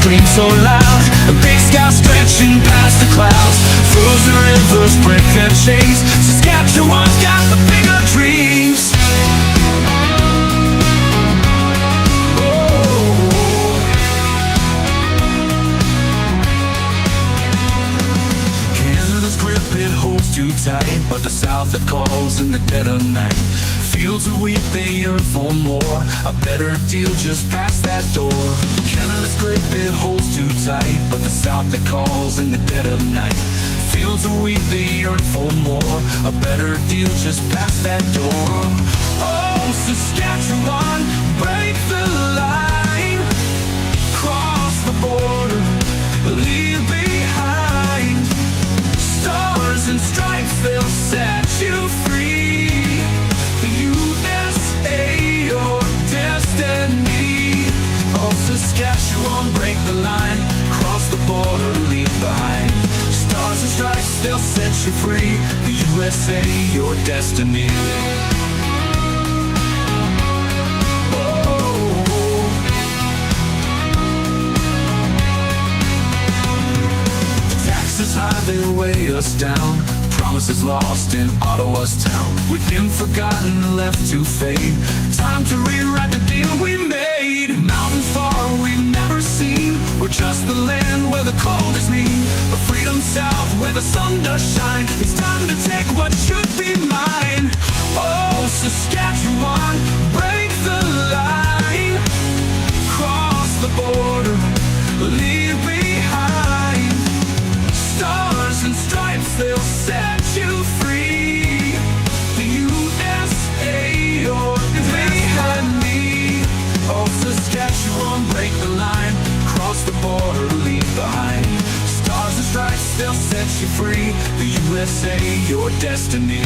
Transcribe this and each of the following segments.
scream so loud. A big sky stretching past the clouds. Frozen rivers break their chains. Saskatchewan's got the bigger dreams. Canada's grip, it holds too tight, but the South it calls in the dead of night. Fields of wheat, they yearn for more. A better deal just past that door. Canada's grip, it holds too tight, but the South it calls in the dead of night. Fields of wheat, they yearn for more. A better deal just past that door. Oh, Saskatchewan, break the line. Cross the border, leave behind. Stars and stripes, they'll set you free. The USA, your destiny. Oh, Saskatchewan, break the line. Cross the border, leave behind. Stars and stripes, they'll set you free. The USA, your destiny. Taxes high, they weigh us down. Promises lost in Ottawa's town. We've been forgotten, left to fade. Time to rewrite the deal we made. Mountains far we've never seen. We're just the land where the cold is mean. A freedom south where the sun does shine. It's time to take what should be mine. Oh, Saskatchewan, break the line. Cross the border, leave behind. Stars and stripes, they'll set you free. The USA, your they had me. Oh, Saskatchewan, break the line. Cross the border, leave behind. Stars and stripes, they'll set you free. The USA, your destiny.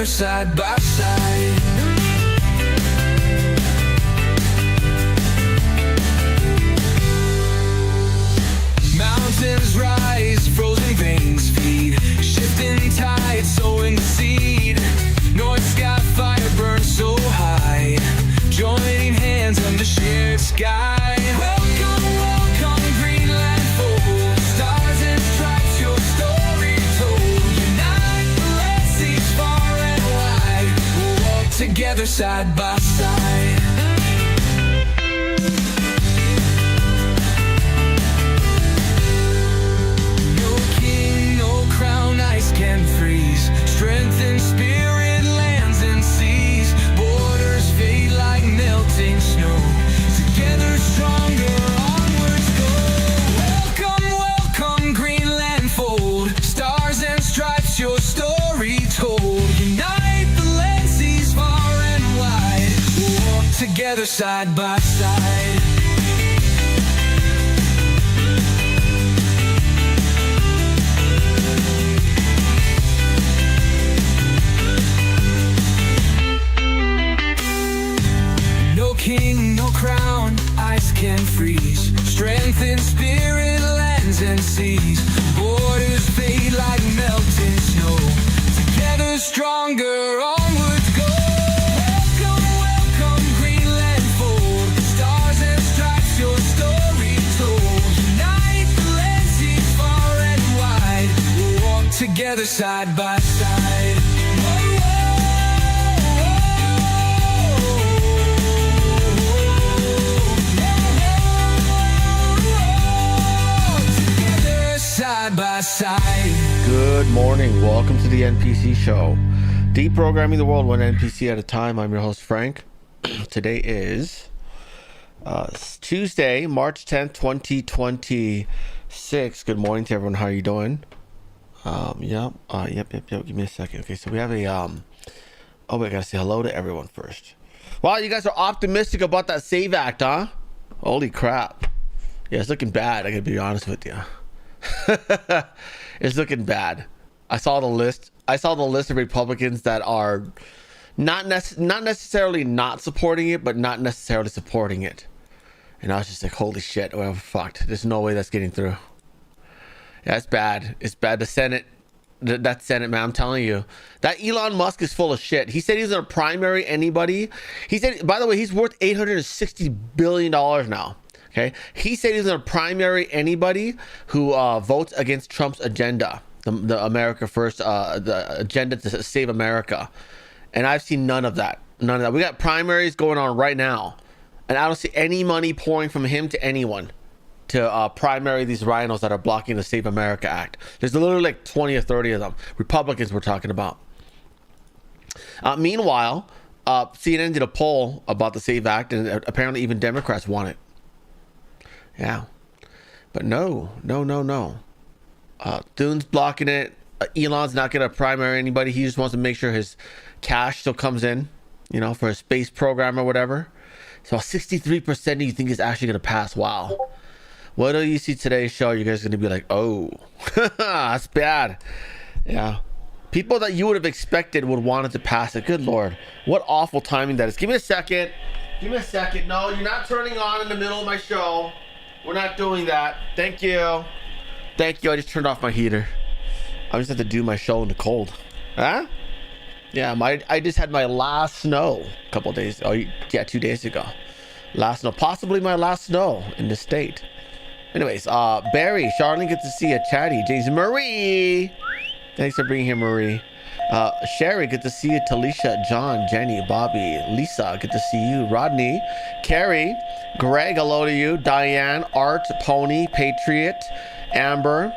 Side by side. Mountains rise, frozen veins feed. Shifting tides, sowing the seed. North sky fire burns so high. Joining hands under shared sky. Welcome, welcome, Greenland folk. Stars and stripes, your story told. Unite the land seas far and wide. We'll walk together side by side. No king, no crown, ice can freeze. Strength and spirit, lands and seas. Borders fade like melting snow. Together stronger, onwards go. Welcome, welcome, Greenland fold. Stars and stripes, your story told. Unite the land seas far and wide. We'll walk together side by side. No king, no crown, ice can freeze. Strength in spirit, lands and seas. Borders fade like melting snow. Together stronger, onwards go. Welcome, welcome, Greenland fold. Stars and stripes, your story told. Unite the land seas far and wide. We'll walk together side by side. Together to the NPC show, deprogramming the world one NPC at a time. I'm your host Frank. Today is Tuesday, March 10th, 2026. Good morning to everyone. How are you doing? Yep. Give me a second. Okay, so we have a oh, we gotta say hello to everyone first. Wow, you guys are optimistic about that SAVE Act, huh? Holy crap. Yeah, it's looking bad. I gotta be honest with you. It's looking bad. I saw the list of Republicans that are not necessarily not supporting it, but not necessarily supporting it. And I was just like, holy shit, well, fucked. There's no way that's getting through. Yeah, it's bad. It's bad. The Senate, that Senate, man, I'm telling you. That Elon Musk is full of shit. He said he's going to primary anybody. He said, by the way, he's worth $860 billion now. Okay. He said he's going to primary anybody who votes against Trump's agenda. The America First, the agenda to save America. And I've seen none of that. None of that. We got primaries going on right now. And I don't see any money pouring from him to anyone to primary these rhinos that are blocking the Save America Act. There's literally like 20 or 30 of them. Republicans we're talking about. Meanwhile, CNN did a poll about the Save Act, and apparently even Democrats want it. Yeah. But no. Thune's blocking it. Elon's not going to primary anybody. He just wants to make sure his cash still comes in, you know, for a space program or whatever. So 63% of you think is actually going to pass. Wow. What do you see today's show? You guys are going to be like, oh, that's bad. Yeah. People that you would have expected would want it to pass it. Good Lord. What awful timing that is. Give me a second. No, you're not turning on in the middle of my show. We're not doing that. Thank you. I just turned off my heater. I just have to do my show in the cold. Huh? Yeah, I just had my last snow a couple of days. 2 days ago. Last snow. Possibly my last snow in the state. Anyways, Barry, Charlene, good to see you. Chatty, James, Marie. Thanks for being here, Marie. Sherry, good to see you. Talisha, John, Jenny, Bobby, Lisa, good to see you. Rodney, Carrie, Greg, hello to you. Diane, Art, Pony, Patriot, Amber,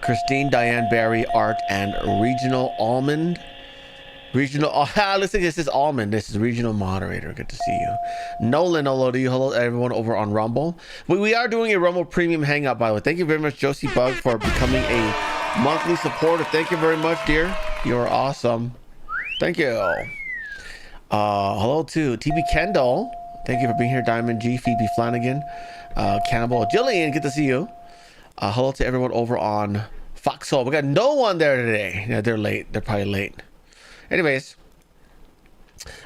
Christine, Diane, Barry, Art, and Regional Almond. Listen, this is Almond. This is Regional Moderator. Good to see you. Nolan, hello to you. Hello to everyone over on Rumble. We are doing a Rumble Premium Hangout, by the way. Thank you very much, Josie Bug, for becoming a monthly supporter. Thank you very much, dear. You're awesome. Thank you. Hello to TB Kendall. Thank you for being here. Diamond G, Phoebe Flanagan, Campbell, Jillian, good to see you. Hello to everyone over on Foxhole. We got no one there today. Yeah, they're late. They're probably late. Anyways,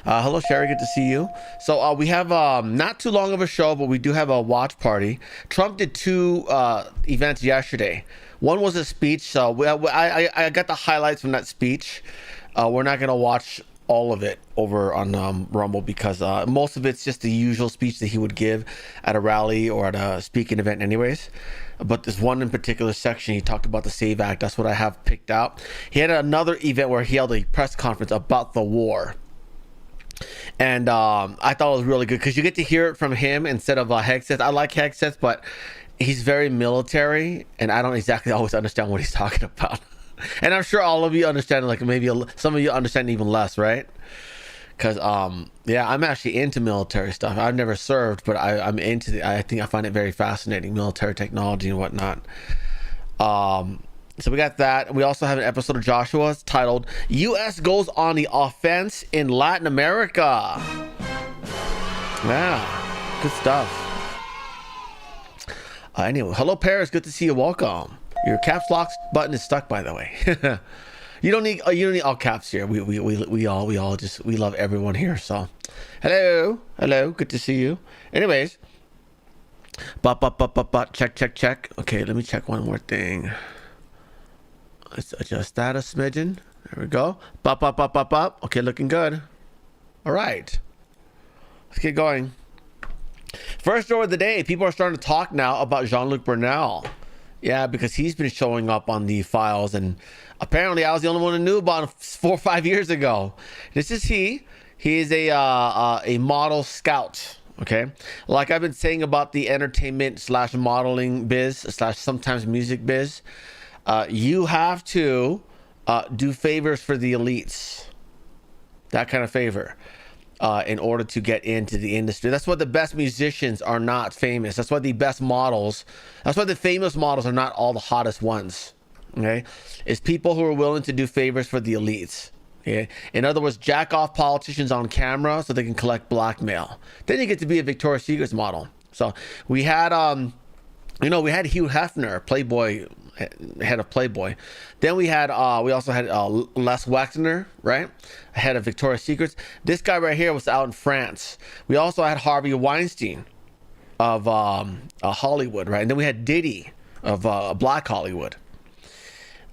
hello Sherry, good to see you. So we have not too long of a show, but we do have a watch party. Trump did two events yesterday. One was a speech, so I got the highlights from that speech. We're not gonna watch all of it over on Rumble because most of it's just the usual speech that he would give at a rally or at a speaking event anyways. But this one in particular section, he talked about the SAVE Act. That's what I have picked out. He had another event where he held a press conference about the war. And I thought it was really good because you get to hear it from him instead of Hegseth. I like Hegseth, but he's very military, and I don't exactly always understand what he's talking about. And I'm sure all of you understand, like maybe some of you understand even less, right? Because yeah, I'm actually into military stuff. I've never served, but I'm into I think I find it very fascinating, military technology and whatnot. So we got that. We also have an episode of Joshua. It's titled U.S. Goes on the Offense in Latin America. Yeah, good stuff. Anyway, hello Paris, good to see you. Welcome. Your caps lock button is stuck, by the way. You don't need all caps here. We love everyone here. So, hello, good to see you. Anyways, check. Okay, let me check one more thing. Let's adjust that a smidgen. There we go. Okay, looking good. All right, let's get going. First story of the day. People are starting to talk now about Jean-Luc Brunel. Yeah, because he's been showing up on the files, and apparently I was the only one who knew about him 4 or 5 years ago. This is he. He is a model scout. Okay, like I've been saying about the entertainment / modeling biz / sometimes music biz, you have to do favors for the elites. That kind of favor. In order to get into the industry. That's why the best musicians are not famous. That's why the best models, that's why the famous models are not all the hottest ones. Okay? It's people who are willing to do favors for the elites. Okay? In other words, jack off politicians on camera so they can collect blackmail. Then you get to be a Victoria's Secret model. So we had we had Hugh Hefner, Playboy, head of Playboy. Then we also had Les Wexner, right, head of Victoria's Secrets. This guy right here was out in France. We also had Harvey Weinstein of Hollywood, right, and then we had Diddy of Black Hollywood,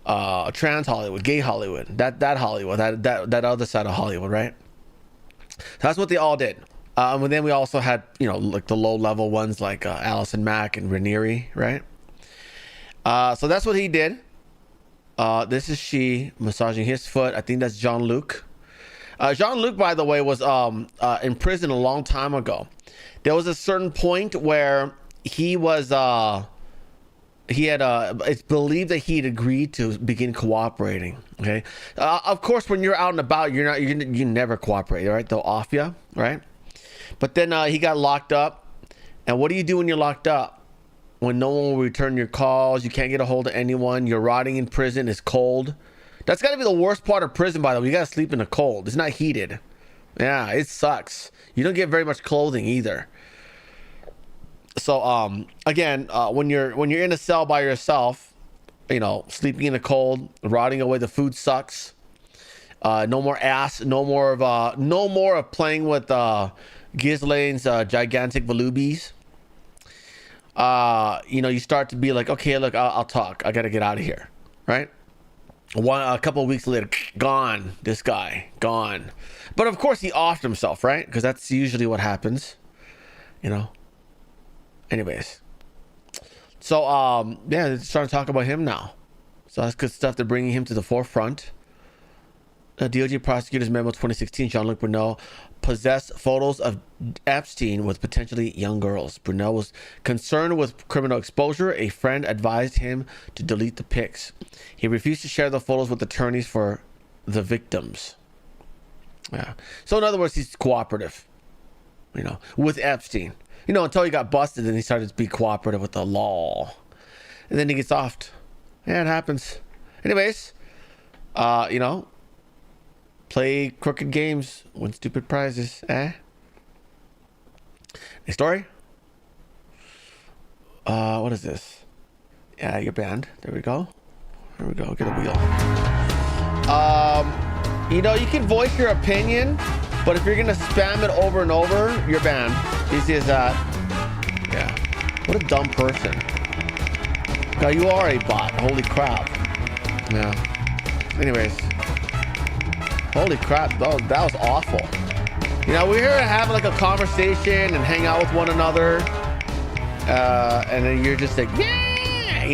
trans Hollywood, gay Hollywood, that Hollywood, that other side of Hollywood, right. So that's what they all did. And then we also had, like the low level ones like Allison Mack and Raniere, right? So that's what he did. This is she massaging his foot. I think that's Jean-Luc. Jean-Luc, by the way, was in prison a long time ago. There was a certain point where he was it's believed that he'd agreed to begin cooperating. Okay, of course, when you're out and about, you never cooperate, right? They'll off you, right? But then he got locked up. And what do you do when you're locked up? When no one will return your calls, you can't get a hold of anyone, you're rotting in prison, it's cold. That's got to be the worst part of prison, by the way. You got to sleep in the cold. It's not heated. Yeah, it sucks. You don't get very much clothing either. So again, when you're in a cell by yourself, sleeping in the cold, rotting away, the food sucks. No more ass, no more of playing with Ghislaine's gigantic volubes. You start to be like, okay, look, I'll talk. I got to get out of here, right? A couple of weeks later, gone. This guy, gone. But of course, he offed himself, right? Because that's usually what happens, Anyways, so they're starting to talk about him now. So that's good stuff. They're bringing him to the forefront. DOJ prosecutors memo 2016, Jean-Luc Brunel possessed photos of Epstein with potentially young girls. Brunel was concerned with criminal exposure. A friend advised him to delete the pics. He refused to share the photos with attorneys for the victims. Yeah. So in other words, he's cooperative, with Epstein. Until he got busted and he started to be cooperative with the law. And then he gets offed. Yeah, it happens. Anyways, play crooked games, win stupid prizes, eh? Next story. What is this? Yeah, you're banned. There we go. There we go. Get a wheel. You can voice your opinion, but if you're gonna spam it over and over, you're banned. Easy as that. Yeah. What a dumb person. God, you are a bot. Holy crap. Yeah. Anyways. Holy crap, that was awful. We're here to have like a conversation and hang out with one another. And then you're just like, yeah,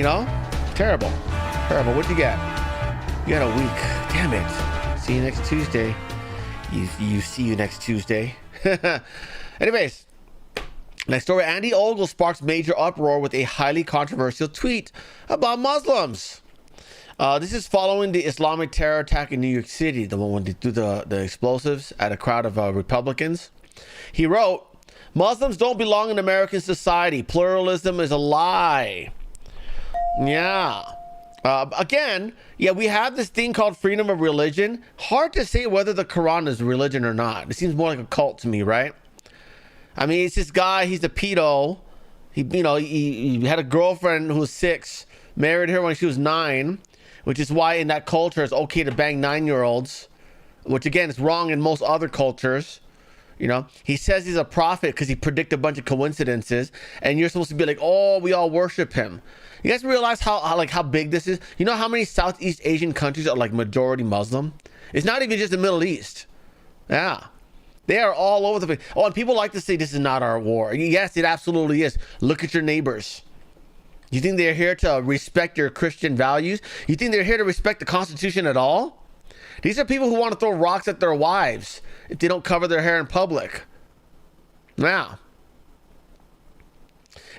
terrible. Terrible. What'd you get? You got a week. Damn it. See you next Tuesday. You see you next Tuesday. Anyways, next story. Andy Ogle sparks major uproar with a highly controversial tweet about Muslims. This is following the Islamic terror attack in New York City, the one when they threw the explosives at a crowd of Republicans. He wrote, Muslims don't belong in American society. Pluralism is a lie. Yeah. Again, we have this thing called freedom of religion. Hard to say whether the Quran is religion or not. It seems more like a cult to me, right? I mean, it's this guy, he's a pedo. He had a girlfriend who was 6, married her when she was 9. Which is why in that culture it's okay to bang 9-year-olds, which again is wrong in most other cultures. He says he's a prophet because he predicted a bunch of coincidences, and you're supposed to be like, oh, we all worship him. You guys realize how big this is? You know how many Southeast Asian countries are like majority Muslim? It's not even just the Middle East. Yeah. They are all over the place. Oh, and people like to say this is not our war. Yes, it absolutely is. Look at your neighbors. You think they're here to respect your Christian values? You think they're here to respect the Constitution at all? These are people who want to throw rocks at their wives if they don't cover their hair in public. Now,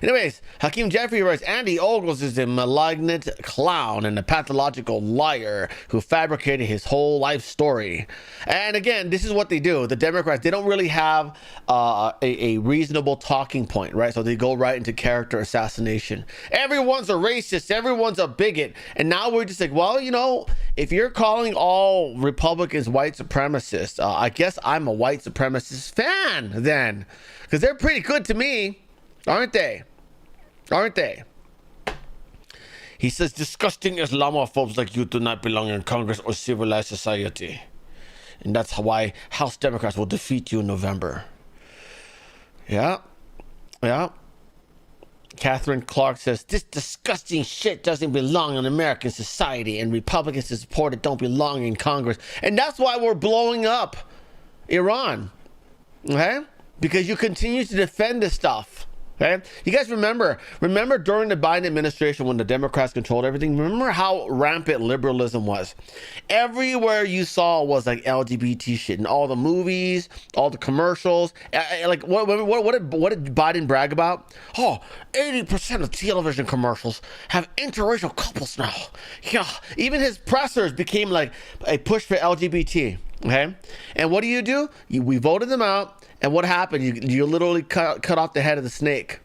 Anyways, Hakeem Jeffrey writes, Andy Ogles is a malignant clown and a pathological liar who fabricated his whole life story. And again, this is what they do. The Democrats, they don't really have a reasonable talking point, right? So they go right into character assassination. Everyone's a racist. Everyone's a bigot. And now we're just like, well, you know, if you're calling all Republicans white supremacists, I guess I'm a white supremacist fan then. Because they're pretty good to me, aren't they? Aren't they? He says, disgusting Islamophobes like you do not belong in Congress or civilized society. And that's why House Democrats will defeat you in November. Yeah. Yeah. Catherine Clark says, this disgusting shit doesn't belong in American society, and Republicans to support it don't belong in Congress. And that's why we're blowing up Iran. Okay? Because you continue to defend this stuff. Okay, you guys remember during the Biden administration when the Democrats controlled everything, remember how rampant liberalism was? Everywhere you saw was like LGBT shit in all the movies, all the commercials. Like what did Biden brag about? Oh, 80% of television commercials have interracial couples now. Yeah, even his pressers became like a push for LGBT. Okay, and what do? We voted them out. And what happened? You literally cut off the head of the snake.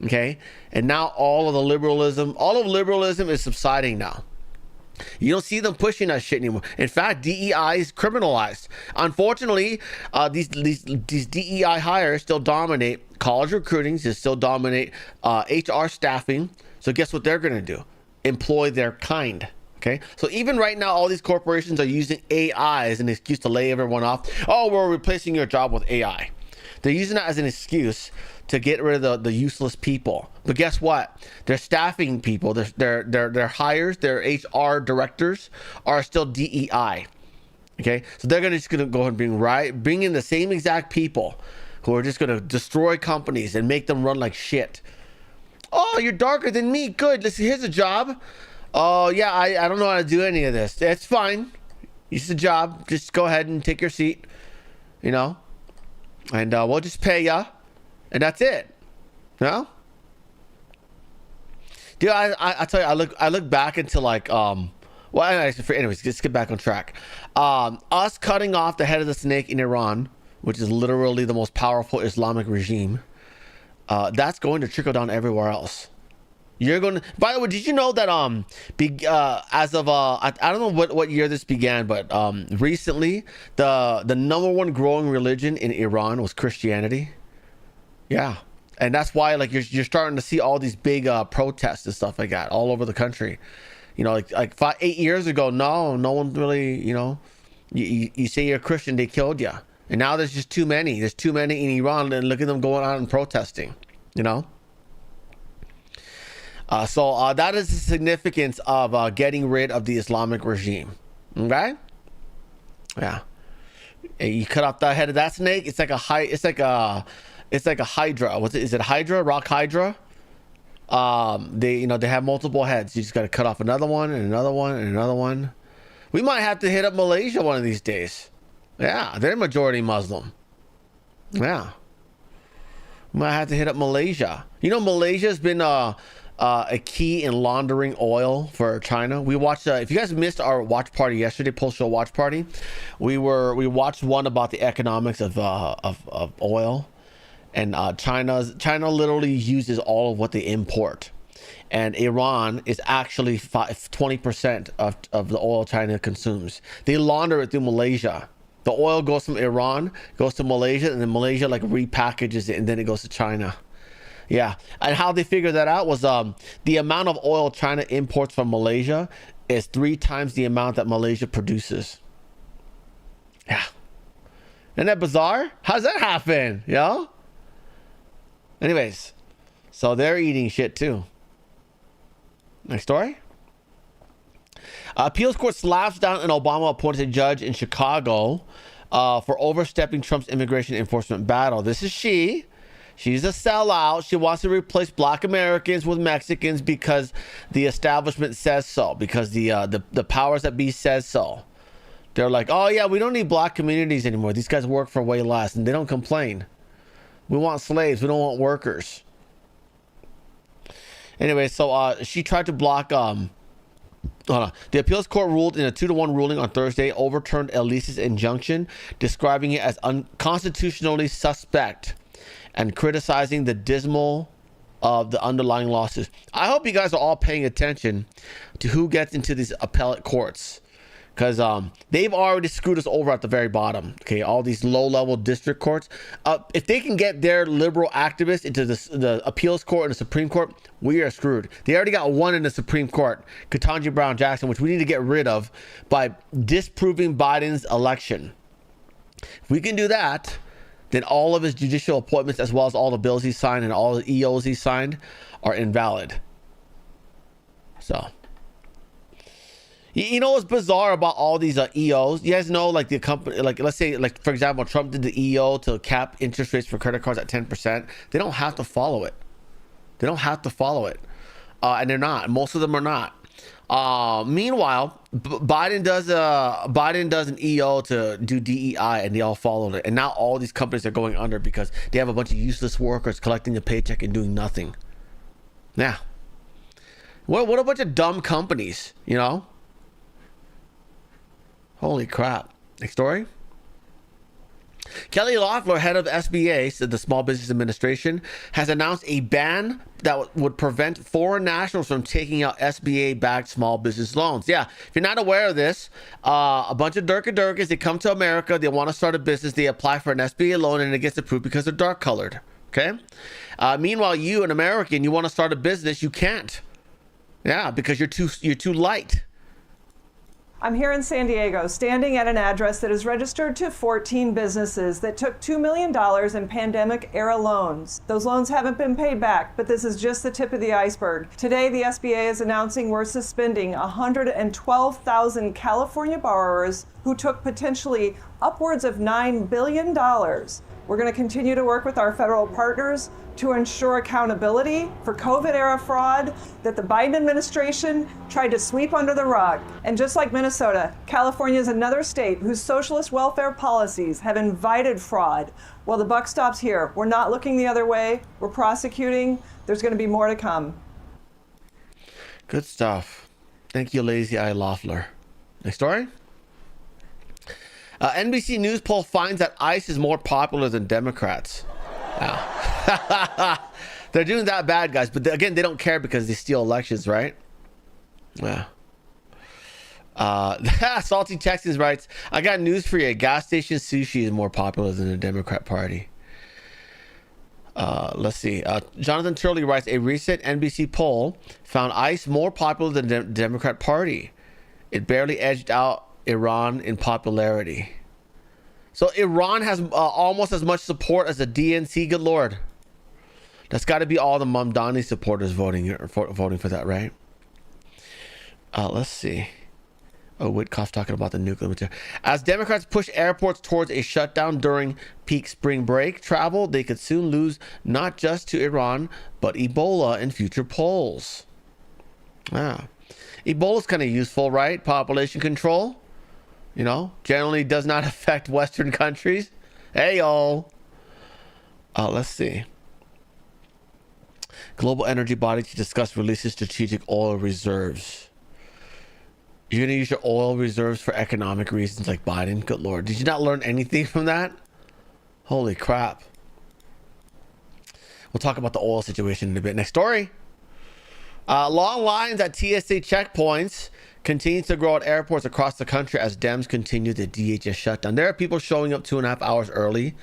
Okay? And now all of liberalism is subsiding now. You don't see them pushing that shit anymore. In fact, DEI is criminalized. Unfortunately, these DEI hires still dominate college recruiting, they still dominate HR staffing. So guess what they're going to do? Employ their kind. Okay, so even right now, all these corporations are using AI as an excuse to lay everyone off. Oh, we're replacing your job with AI. They're using that as an excuse to get rid of the useless people. But guess what? Their staffing people, their hires, their HR directors are still DEI. Okay, so they're just gonna go and bring in the same exact people who are just gonna destroy companies and make them run like shit. Oh, you're darker than me. Good. Listen, here's a job. Oh, yeah, I don't know how to do any of this. It's fine. It's a job. Just go ahead and take your seat, you know, and we'll just pay ya, and that's it. No? Dude, I tell you, I look back into like, well, anyways, let's get back on track. Us cutting off the head of the snake in Iran, which is literally the most powerful Islamic regime, that's going to trickle down everywhere else. You're going to, by the way, did you know that as of I don't know what year this began, but recently the number one growing religion in Iran was Christianity. Yeah, and that's why like you're starting to see all these big protests and stuff like that all over the country. You know, like 8 years ago, no one really, you know, you say you're a Christian, they killed you, and now there's just too many. There's too many in Iran, and look at them going out and protesting. You know. So that is the significance of getting rid of the Islamic regime. Okay? Yeah. And you cut off the head of that snake. It's like a hydra. Is it hydra? Rock hydra? They have multiple heads. You just got to cut off another one and another one and another one. We might have to hit up Malaysia one of these days. Yeah, they're majority Muslim. Yeah. We might have to hit up Malaysia. You know, Malaysia's been a key in laundering oil for China. We watched if you guys missed our watch party yesterday, post-show watch party, we watched one about the economics of oil, and China literally uses all of what they import, and Iran is actually 20% of the oil China consumes. They launder it through Malaysia. The oil goes from Iran, goes to Malaysia, and then Malaysia like repackages it, and then it goes to China. Yeah, and how they figured that out was the amount of oil China imports from Malaysia is 3 times the amount that Malaysia produces. Yeah. Isn't that bizarre? How's that happen? Yo? Anyways, so they're eating shit too. Next story. Appeals court slaps down an Obama appointed judge in Chicago for overstepping Trump's immigration enforcement battle. This is she. She's a sellout. She wants to replace Black Americans with Mexicans because the establishment says so, because the powers that be says so. They're like, oh yeah, we don't need Black communities anymore. These guys work for way less, and they don't complain. We want slaves. We don't want workers. Anyway, so she tried to block hold on. The appeals court ruled in a 2-1 ruling on Thursday, overturned Elise's injunction, describing it as unconstitutionally suspect and criticizing the dismal of the underlying lawsuits. I hope you guys are all paying attention to who gets into these appellate courts, because they've already screwed us over at the very bottom. Okay, all these low-level district courts. If they can get their liberal activists into the appeals court and the Supreme Court, we are screwed. They already got one in the Supreme Court, Ketanji Brown Jackson, which we need to get rid of by disproving Biden's election. If we can do that, then all of his judicial appointments, as well as all the bills he signed and all the EOs he signed, are invalid. So, you know what's bizarre about all these EOs? You guys know, like, the company, like, let's say, like, for example, Trump did the EO to cap interest rates for credit cards at 10%. They don't have to follow it. They don't have to follow it. And they're not. Most of them are not. Meanwhile, Biden does an EO to do DEI, and they all followed it. And now all these companies are going under because they have a bunch of useless workers collecting a paycheck and doing nothing. Yeah. What a bunch of dumb companies, you know? Holy crap. Next story. Kelly Loeffler, head of SBA, said the Small Business Administration, has announced a ban that would prevent foreign nationals from taking out SBA-backed small business loans. Yeah, if you're not aware of this, a bunch of Durkas, they come to America, they want to start a business, they apply for an SBA loan, and it gets approved because they're dark-colored. Okay? Meanwhile, you, an American, you want to start a business, you can't. Yeah, because you're too light. I'm here in San Diego, standing at an address that is registered to 14 businesses that took $2 million in pandemic-era loans. Those loans haven't been paid back, but this is just the tip of the iceberg. Today, the SBA is announcing we're suspending 112,000 California borrowers who took potentially upwards of $9 billion. We're going to continue to work with our federal partners to ensure accountability for COVID-era fraud that the Biden administration tried to sweep under the rug. And just like Minnesota, California is another state whose socialist welfare policies have invited fraud. Well, the buck stops here. We're not looking the other way. We're prosecuting. There's going to be more to come. Good stuff. Thank you, Lazy Eye Loeffler. Next story. NBC News poll finds that ICE is more popular than Democrats. Wow. They're doing that bad, guys. But again, they don't care because they steal elections, right? Yeah. Salty Texas writes, I got news for you. Gas station sushi is more popular than the Democrat Party. Let's see. Jonathan Turley writes, a recent NBC poll found ICE more popular than the Democrat Party. It barely edged out Iran in popularity. So Iran has almost as much support as the DNC. Good Lord. That's got to be all the Mamdani supporters voting for that, right? Let's see. Oh, Witkoff talking about the nuclear material. As Democrats push airports towards a shutdown during peak spring break travel, they could soon lose not just to Iran, but Ebola in future polls. Ebola's kind of useful, right? Population control. You know, generally does not affect Western countries. Hey, y'all. Let's see. Global energy body to discuss releasing strategic oil reserves. You're going to use your oil reserves for economic reasons like Biden? Good Lord. Did you not learn anything from that? Holy crap. We'll talk about the oil situation in a bit. Next story. Long lines at TSA checkpoints continues to grow at airports across the country as Dems continue the DHS shutdown. There are people showing up 2.5 hours early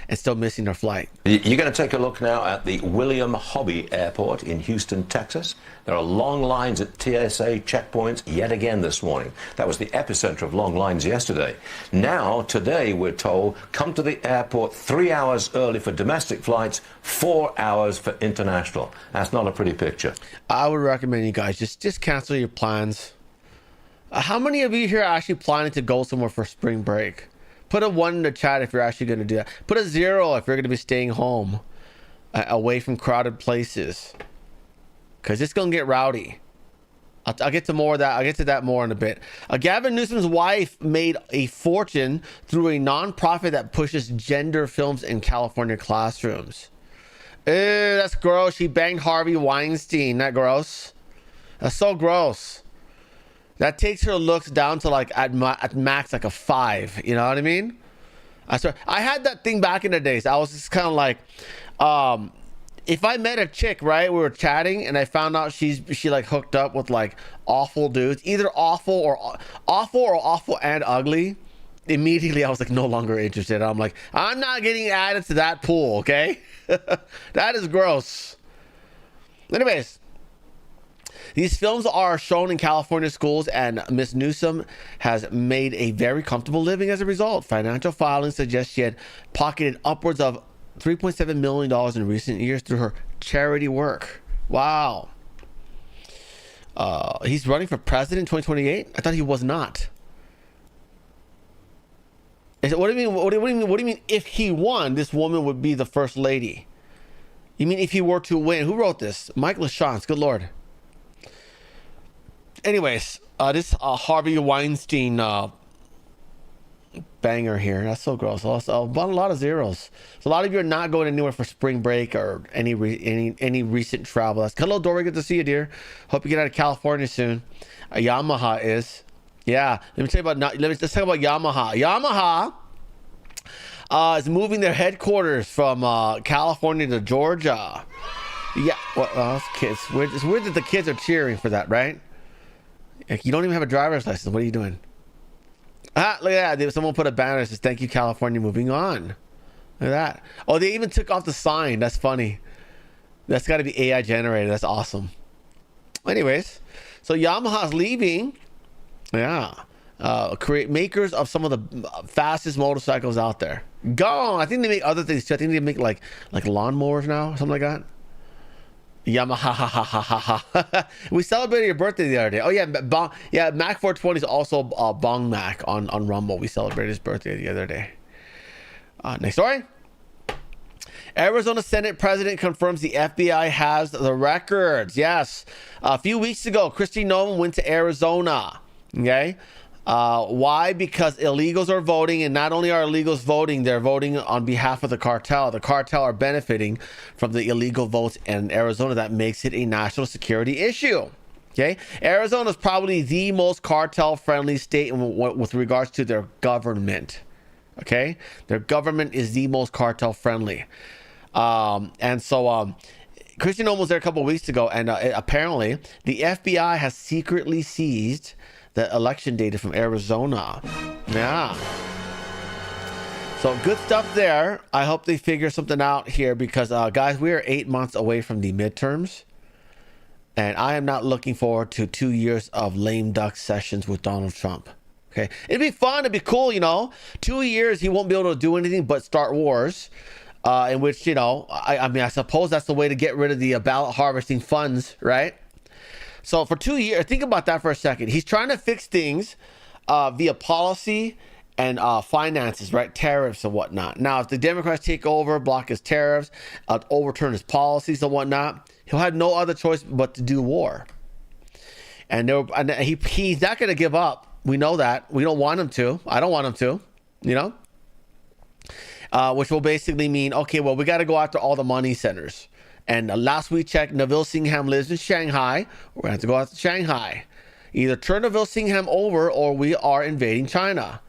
and still missing their flight. You're going to take a look now at the William Hobby Airport in Houston, Texas. There are long lines at TSA checkpoints yet again this morning. That was the epicenter of long lines yesterday. Now, today, we're told, come to the airport 3 hours early for domestic flights, 4 hours for international. That's not a pretty picture. I would recommend you guys just cancel your plans. How many of you here are actually planning to go somewhere for spring break? Put a 1 in the chat if you're actually going to do that. Put a 0 if you're going to be staying home, away from crowded places. Because it's going to get rowdy. I'll get to more of that. I'll get to that more in a bit. Gavin Newsom's wife made a fortune through a nonprofit that pushes gender films in California classrooms. Ew, that's gross. She banged Harvey Weinstein. That gross. That's so gross. That takes her looks down to like at max like a 5. You know what I mean? I swear. I had that thing back in the days. I was just kind of like, if I met a chick, right, we were chatting, and I found out she like hooked up with like awful dudes, either awful and ugly. Immediately, I was like no longer interested. I'm like, I'm not getting added to that pool, okay? That is gross. Anyways, these films are shown in California schools, and Miss Newsom has made a very comfortable living as a result. Financial filings suggest she had pocketed upwards of $3.7 million in recent years through her charity work. Wow. He's running for president in 2028? I thought he was not. What do you mean? What do you mean? If he won, this woman would be the first lady. You mean if he were to win? Who wrote this? Mike LaChance. Good Lord. Anyways, this Harvey Weinstein banger here. That's so gross. A lot of zeros. So a lot of you are not going anywhere for spring break or any recent travel. That's hello, Dory. Good to see you, dear. Hope you get out of California soon. Yamaha is. Yeah, let's talk about Yamaha. Yamaha is moving their headquarters from California to Georgia. Yeah, well, kids. It's weird that the kids are cheering for that, right? Like, you don't even have a driver's license. What are you doing? Look at that. Someone put a banner that says, "Thank you, California, moving on." Look at that. Oh, they even took off the sign. That's funny. That's got to be AI generated. That's awesome. Anyways, so Yamaha's leaving. Yeah. Makers of some of the fastest motorcycles out there. Gone. I think they make other things too. I think they make like lawnmowers now, something like that. Yamaha. We celebrated your birthday the other day. Oh yeah, Mac 420 is also Bong Mac on Rumble. We celebrated his birthday the other day. Next story. Arizona Senate President confirms the FBI has the records. Yes. A few weeks ago, Kristi Noem went to Arizona. Okay. Why? Because illegals are voting, and not only are illegals voting, they're voting on behalf of the cartel. The cartel are benefiting from the illegal votes in Arizona. That makes it a national security issue. Okay. Arizona is probably the most cartel-friendly state with regards to their government. Okay. Their government is the most cartel-friendly. And so, Kristi Noem was there a couple of weeks ago, and apparently the FBI has secretly seized the election data from Arizona. Yeah. So good stuff there. I hope they figure something out here because, guys, we are 8 months away from the midterms. And I am not looking forward to 2 years of lame duck sessions with Donald Trump. Okay. It'd be fun. It'd be cool, 2 years, he won't be able to do anything but start wars. In which, I mean, I suppose that's the way to get rid of the ballot harvesting funds, right? So for 2 years, think about that for a second. He's trying to fix things via policy and finances, right? Tariffs and whatnot. Now, if the Democrats take over, block his tariffs, overturn his policies and whatnot, he'll have no other choice but to do war. And he's not going to give up. We know that. We don't want him to. I don't want him to, which will basically mean, okay, well, we got to go after all the money centers. And last we checked, Neville Singham lives in Shanghai. We're going to have to go out to Shanghai. Either turn Neville Singham over or we are invading China.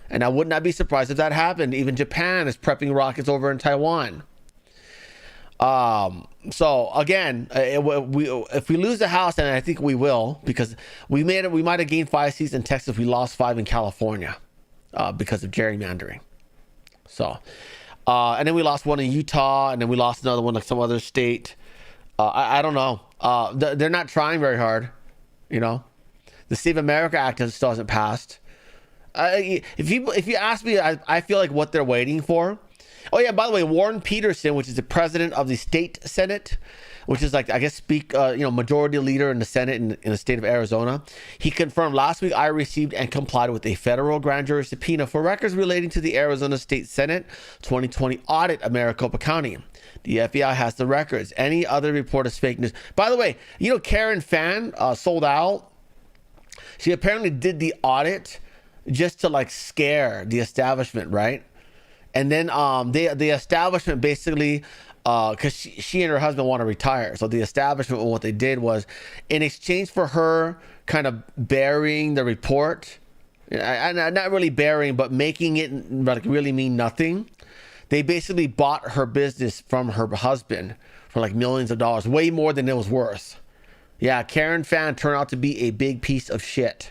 And I would not be surprised if that happened. Even Japan is prepping rockets over in Taiwan. So again, if we lose the House, and I think we will, because we might have gained 5 seats in Texas. We lost 5 in California because of gerrymandering. So... and then we lost 1 in Utah, and then we lost another one like some other state. I don't know. They're not trying very hard, The Save America Act still hasn't passed. If you ask me, I feel like what they're waiting for. Oh yeah, by the way, Warren Peterson, which is the president of the state Senate, which is like, I guess, majority leader in the Senate in the state of Arizona. He confirmed last week I received and complied with a federal grand jury subpoena for records relating to the Arizona State Senate 2020 audit of Maricopa County. The FBI has the records. Any other report is fake news. By the way, Karen Fan sold out. She apparently did the audit just to scare the establishment, right? And then the establishment basically because she and her husband want to retire. So the establishment, what they did was, in exchange for her kind of burying the report, not really burying, but making it like really mean nothing, they basically bought her business from her husband for like millions of dollars, way more than it was worth. Yeah, Karen Fan turned out to be a big piece of shit.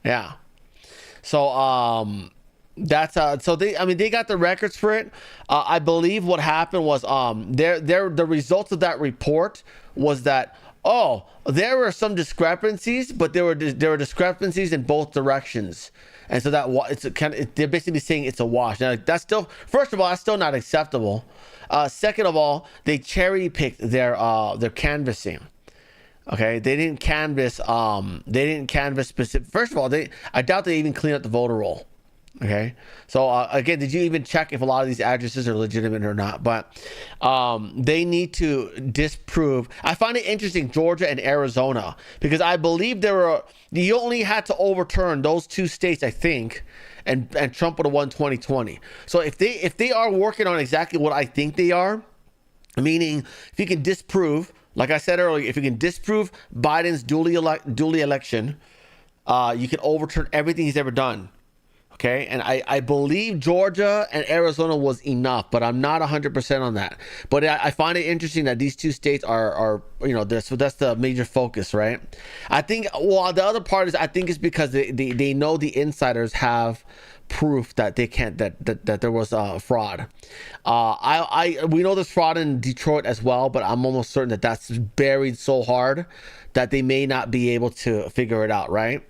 Yeah. So that's so they got the records for it. I believe what happened was the results of that report was that there were some discrepancies, but there were discrepancies in both directions. And so that they're basically saying it's a wash. Now, that's still, first of all, that's still not acceptable. Second of all, they cherry picked their canvassing. Okay, they didn't canvass specific. First of all, I doubt they even clean up the voter roll. Okay, so again, did you even check if a lot of these addresses are legitimate or not? But they need to disprove. I find it interesting, Georgia and Arizona, because I believe you only had to overturn those two states, I think, and Trump would have won 2020. So if they are working on exactly what I think they are, meaning if you can disprove, like I said earlier, if you can disprove Biden's duly election, you can overturn everything he's ever done. Okay, and I believe Georgia and Arizona was enough, but I'm not 100% on that. But I find it interesting that these two states are so that's the major focus, right? I think, well, the other part is I think it's because they know the insiders have proof that they can't that there was fraud. We know there's fraud in Detroit as well, but I'm almost certain that that's buried so hard that they may not be able to figure it out, right?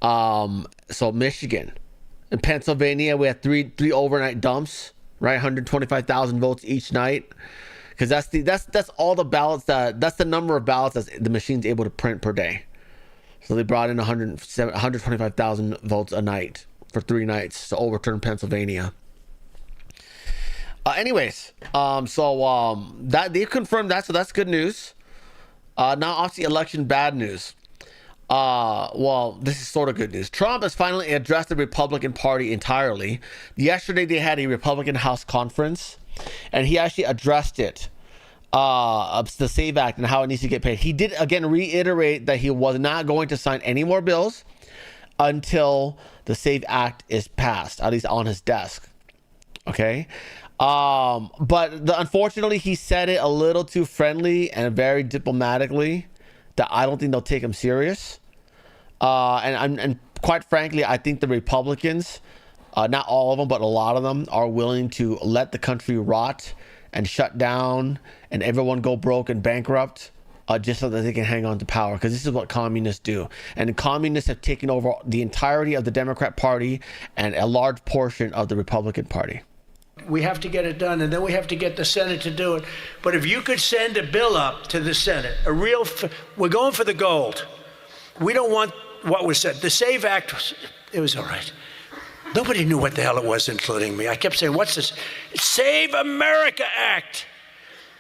So Michigan and Pennsylvania, we had three overnight dumps, right? 125,000 votes each night, because that's all the ballots that's the number of ballots that the machine's able to print per day. So they brought in 125,000 votes a night for 3 nights to overturn Pennsylvania. Anyways, that they confirmed that, so that's good news. Now off the election bad news. Well, this is sort of good news. Trump has finally addressed the Republican Party entirely. Yesterday, they had a Republican House conference, and he actually addressed it, the SAVE Act and how it needs to get paid. He did, again, reiterate that he was not going to sign any more bills until the SAVE Act is passed, at least on his desk. Okay? But unfortunately, he said it a little too friendly and very diplomatically that I don't think they'll take him serious. And quite frankly, I think the Republicans, not all of them, but a lot of them, are willing to let the country rot and shut down and everyone go broke and bankrupt just so that they can hang on to power, because this is what communists do. And communists have taken over the entirety of the Democrat Party and a large portion of the Republican Party. We have to get it done, and then we have to get the Senate to do it. But if you could send a bill up to the Senate, we're going for the gold. We don't want what was said. The SAVE Act, it was all right. Nobody knew what the hell it was, including me. I kept saying, what's this? Save America Act.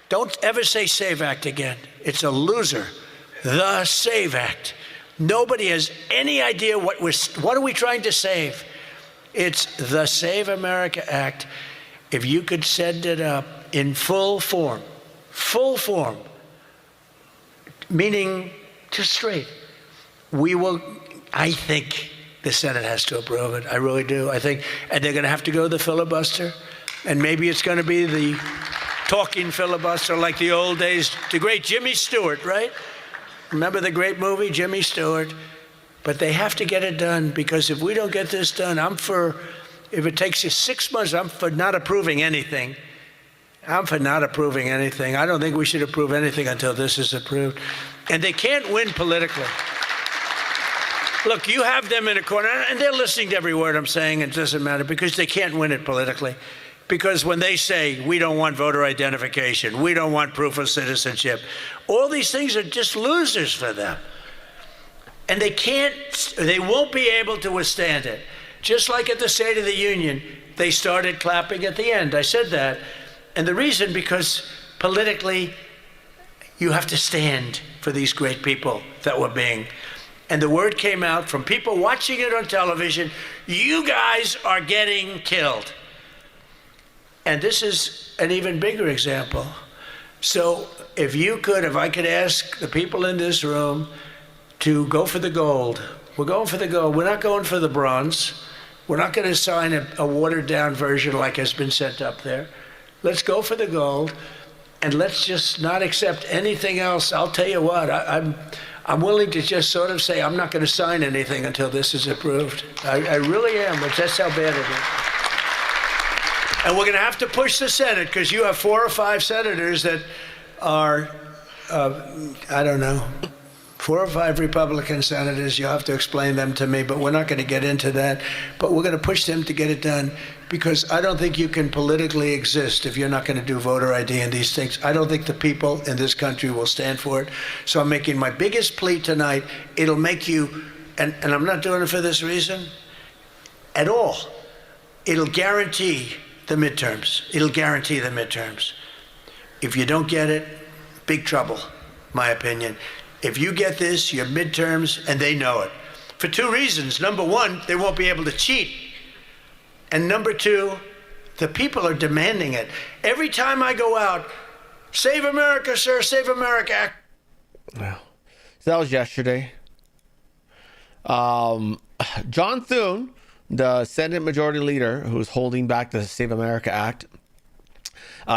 Don't ever say SAVE Act again. It's a loser. The SAVE Act. Nobody has any idea what are we trying to save? It's the Save America Act. If you could send it up in full form, meaning just straight, I think the Senate has to approve it. I really do. I think, and they're going to have to go the filibuster, and maybe it's going to be the talking filibuster like the old days, the great Jimmy Stewart, right? Remember the great movie, Jimmy Stewart? But they have to get it done, because if we don't get this done, if it takes you 6 months, I'm for not approving anything. I don't think we should approve anything until this is approved. And they can't win politically. Look, you have them in a corner, and they're listening to every word I'm saying, and it doesn't matter, because they can't win it politically. Because when they say, we don't want voter identification, we don't want proof of citizenship, all these things are just losers for them. And they won't be able to withstand it. Just like at the State of the Union, they started clapping at the end. I said that. And the reason, because politically, you have to stand for these great people that were being. And the word came out from people watching it on television, you guys are getting killed. And this is an even bigger example. So if I could ask the people in this room to go for the gold. We're going for the gold. We're not going for the bronze. We're not going to sign a watered-down version like has been sent up there. Let's go for the gold, and let's just not accept anything else. I'll tell you what, I'm willing to just sort of say I'm not going to sign anything until this is approved. I really am, but that's how bad it is. And we're going to have to push the Senate, because you have 4 or 5 senators that are, I don't know, 4 or 5 Republican senators. You'll have to explain them to me, but we're not going to get into that. But we're going to push them to get it done, because I don't think you can politically exist if you're not going to do voter ID and these things. I don't think the people in this country will stand for it. So I'm making my biggest plea tonight. It'll make you, and I'm not doing it for this reason at all. It'll guarantee the midterms. It'll guarantee the midterms. If you don't get it, big trouble, my opinion. If you get this, your midterms, and they know it. For 2 reasons. Number 1, they won't be able to cheat. And number 2, the people are demanding it. Every time I go out, save America, sir, save America. Wow. So that was yesterday. John Thune, the Senate Majority Leader who's holding back the Save America Act,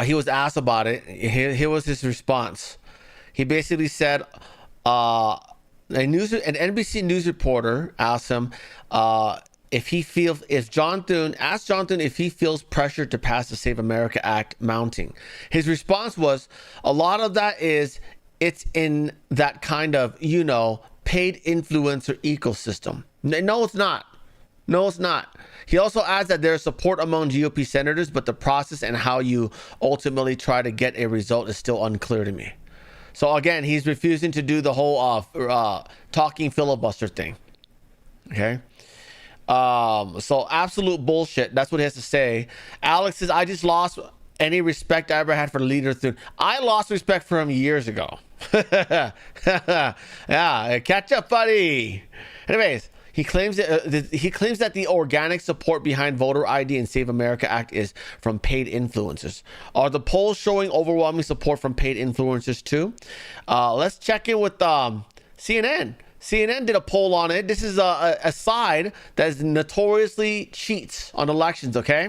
he was asked about it. Here was his response. He basically said, an NBC News reporter asked him if John Thune if he feels pressure to pass the Save America Act mounting. His response was, a lot of that it's in that kind of, paid influencer ecosystem. No, it's not. No, it's not. He also adds that there's support among GOP senators, but the process and how you ultimately try to get a result is still unclear to me. So again, he's refusing to do the whole talking filibuster thing. Okay. So absolute bullshit. That's what he has to say. Alex says, I just lost any respect I ever had for Leader Thune. I lost respect for him years ago. Yeah, catch up, buddy. Anyways, he claims that the organic support behind voter ID and Save America Act is from paid influencers. Are the polls showing overwhelming support from paid influencers too? Let's check in with CNN. CNN did a poll on it. This is a side that is notoriously cheats on elections, okay?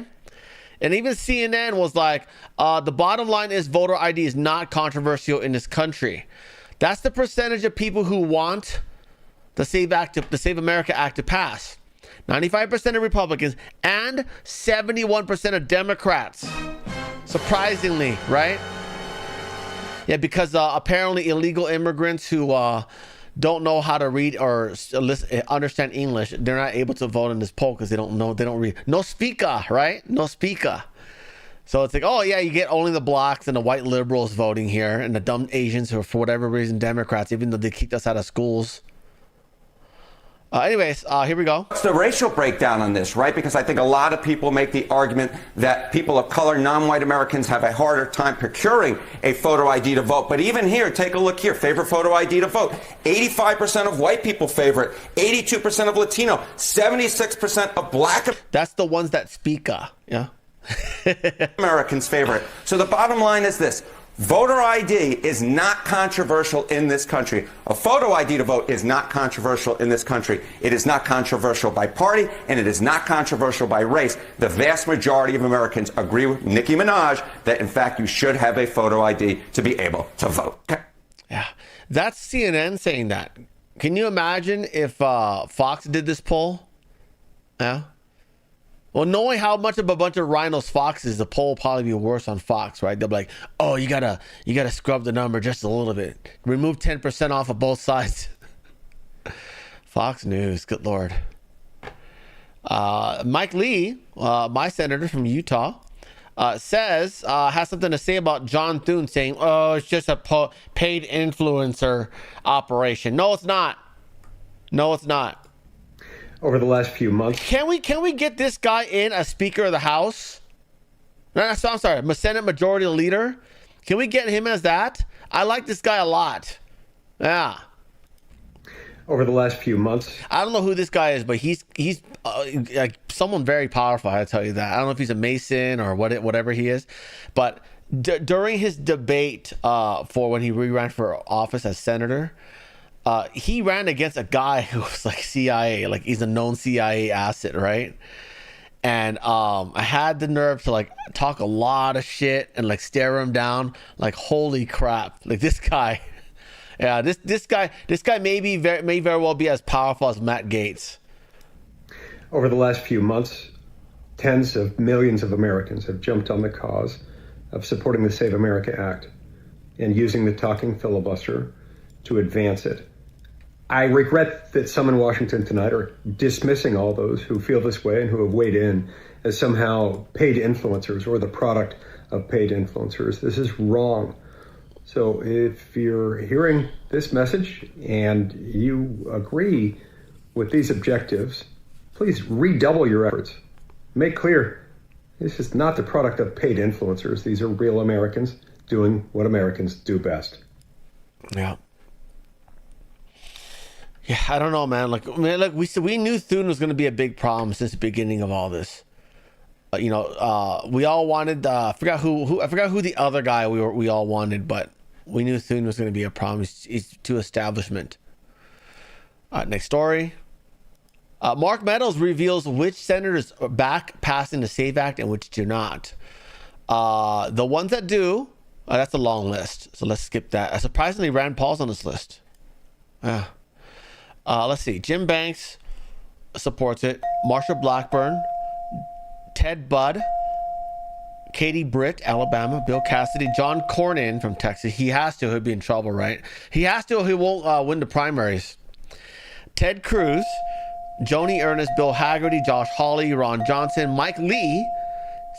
And even CNN was like, the bottom line is voter ID is not controversial in this country. That's the percentage of people who want the Save America Act to pass. 95% of Republicans and 71% of Democrats. Surprisingly, right? Yeah, because apparently illegal immigrants who don't know how to read or understand English, they're not able to vote in this poll because they don't read. No speaker, right? No speaker. So it's like, oh yeah, you get only the blacks and the white liberals voting here, and the dumb Asians who are for whatever reason Democrats, even though they kicked us out of schools. Anyways, here we go. It's the racial breakdown on this, right? Because I think a lot of people make the argument that people of color, non-white Americans, have a harder time procuring a photo ID to vote. But even here, take a look here. Favorite photo ID to vote. 85% of white people favor it. 82% of Latino. 76% of black. That's the ones that speak, yeah. Americans favor it. So the bottom line is this. Voter ID is not controversial in this country. A photo ID to vote is not controversial in this country. It is not controversial by party, and it is not controversial by race. The vast majority of Americans agree with Nicki Minaj that, in fact, you should have a photo ID to be able to vote. Yeah, that's CNN saying that. Can you imagine if Fox did this poll? Yeah. Well, knowing how much of a bunch of rhinos Fox is, the poll will probably be worse on Fox, right? They'll be like, oh, you gotta scrub the number just a little bit. Remove 10% off of both sides. Fox News, good Lord. Mike Lee, my senator from Utah, has something to say about John Thune saying, oh, it's just a paid influencer operation. No, it's not. No, it's not. Over the last few months. Can we get this guy in as Speaker of the House? No, I'm sorry, Senate Majority Leader. Can we get him as that? I like this guy a lot. Yeah. Over the last few months, I don't know who this guy is, but he's like someone very powerful. I tell you that. I don't know if he's a Mason or whatever he is, but during his debate for when he ran for office as senator, he ran against a guy who was like CIA, like he's a known CIA asset, right? And I had the nerve to like talk a lot of shit and like stare him down, like holy crap, like this guy. Yeah, this guy may very well be as powerful as Matt Gaetz. over the last few months, tens of millions of Americans have jumped on the cause of supporting the Save America Act and using the talking filibuster to advance it. I regret that some in Washington tonight are dismissing all those who feel this way and who have weighed in as somehow paid influencers or the product of paid influencers. This is wrong. So if you're hearing this message and you agree with these objectives, please redouble your efforts. Make clear this is not the product of paid influencers. These are real Americans doing what Americans do best. Yeah. Yeah, I don't know, man. Like we knew Thune was going to be a big problem since the beginning of all this. We all wanted. I forgot who the other guy we all wanted, but we knew Thune was going to be a problem. He's too establishment. Next story. Mark Meadows reveals which senators are back passing the SAVE Act and which do not. The ones that do, that's a long list, so let's skip that. Surprisingly, Rand Paul's on this list. Let's see. Jim Banks supports it. Marsha Blackburn, Ted Budd, Katie Britt, Alabama, Bill Cassidy, John Cornyn from Texas. He has to. He'll be in trouble, right? He has to. He won't win the primaries. Ted Cruz, Joni Ernest, Bill Haggerty, Josh Hawley, Ron Johnson, Mike Lee,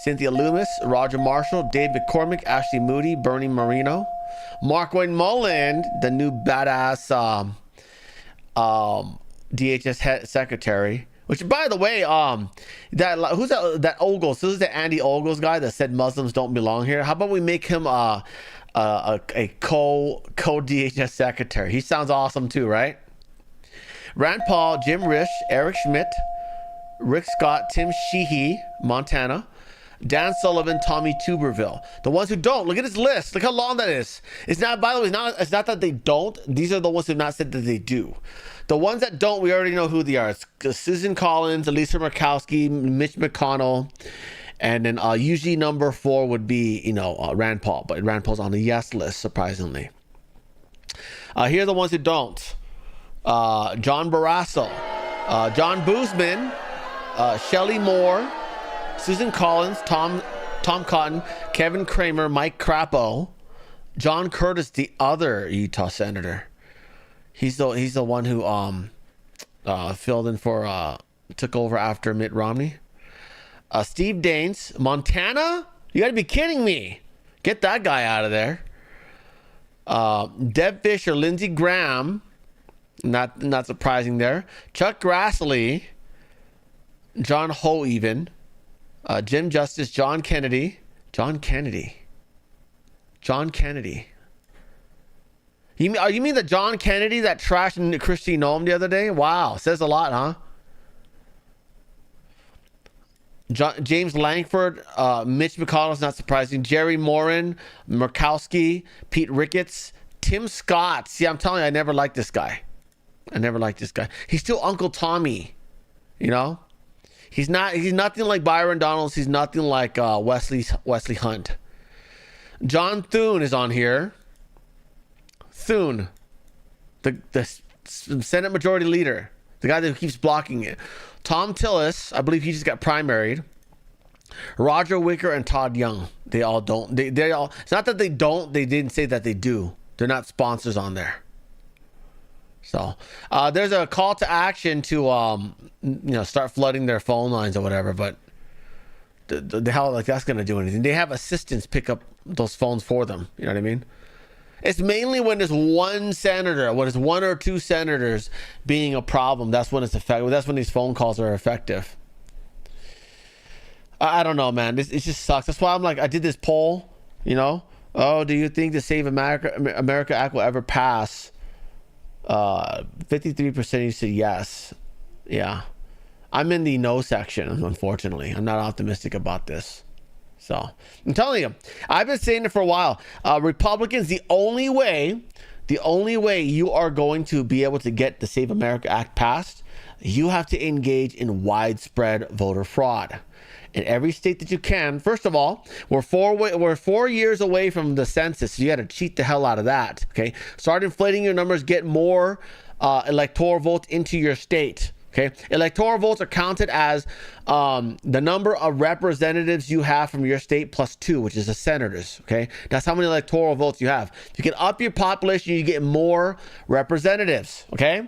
Cynthia Loomis, Roger Marshall, Dave McCormick, Ashley Moody, Bernie Marino, Mark Wayne Mullen, the new badass DHS secretary. Which, by the way, that Ogles? This is the Andy Ogles guy that said Muslims don't belong here. How about we make him a co DHS secretary? He sounds awesome too, right? Rand Paul, Jim Risch, Eric Schmidt, Rick Scott, Tim Sheehy, Montana, Dan Sullivan, Tommy Tuberville. The ones who don't, look at his list. Look how long that is. It's not, by the way, it's not that they don't. These are the ones who have not said that they do. The ones that don't, we already know who they are. It's Susan Collins, Elisa Murkowski, Mitch McConnell, and then usually number 4 would be, Rand Paul. But Rand Paul's on the yes list, surprisingly. Here are the ones who don't. John Barrasso, John Boozman, Shelley Moore, Susan Collins, Tom Cotton, Kevin Kramer, Mike Crapo, John Curtis, the other Utah senator. He's the one who filled in for took over after Mitt Romney. Steve Daines, Montana. You got to be kidding me! Get that guy out of there. Deb Fisher, Lindsey Graham. Not surprising there. Chuck Grassley, John Hoeven, Jim Justice, John Kennedy. You mean the John Kennedy that trashed Kristi Noem the other day? Wow, says a lot, huh? James Langford, Mitch McConnell's not surprising. Jerry Morin, Murkowski, Pete Ricketts, Tim Scott. See, I'm telling you, I never liked this guy. He's still Uncle Tommy, He's nothing like Byron Donalds. He's nothing like Wesley Hunt. John Thune is on here. Thune, the Senate Majority Leader, the guy that keeps blocking it. Tom Tillis, I believe he just got primaried. Roger Wicker and Todd Young. They all don't. They all. It's not that they don't. They didn't say that they do. They're not sponsors on there. So there's a call to action to start flooding their phone lines or whatever. But the hell, like that's gonna do anything? They have assistants pick up those phones for them. You know what I mean? It's mainly when there's one senator, when it's one or two senators being a problem. That's when it's effective. That's when these phone calls are effective. I don't know, man. It just sucks. That's why I'm like, I did this poll. Oh, do you think the Save America Act will ever pass? 53% you said yes. Yeah. I'm in the no section, unfortunately. I'm not optimistic about this. So I'm telling you, I've been saying it for a while. Republicans, the only way you are going to be able to get the Save America Act passed, you have to engage in widespread voter fraud in every state that you can. First of all, we're 4 years away from the census, so you got to cheat the hell out of that. Okay, start inflating your numbers, get more electoral votes into your state. Okay, electoral votes are counted as the number of representatives you have from your state plus 2, which is the senators. Okay, that's how many electoral votes you have. If you can up your population, you get more representatives. Okay,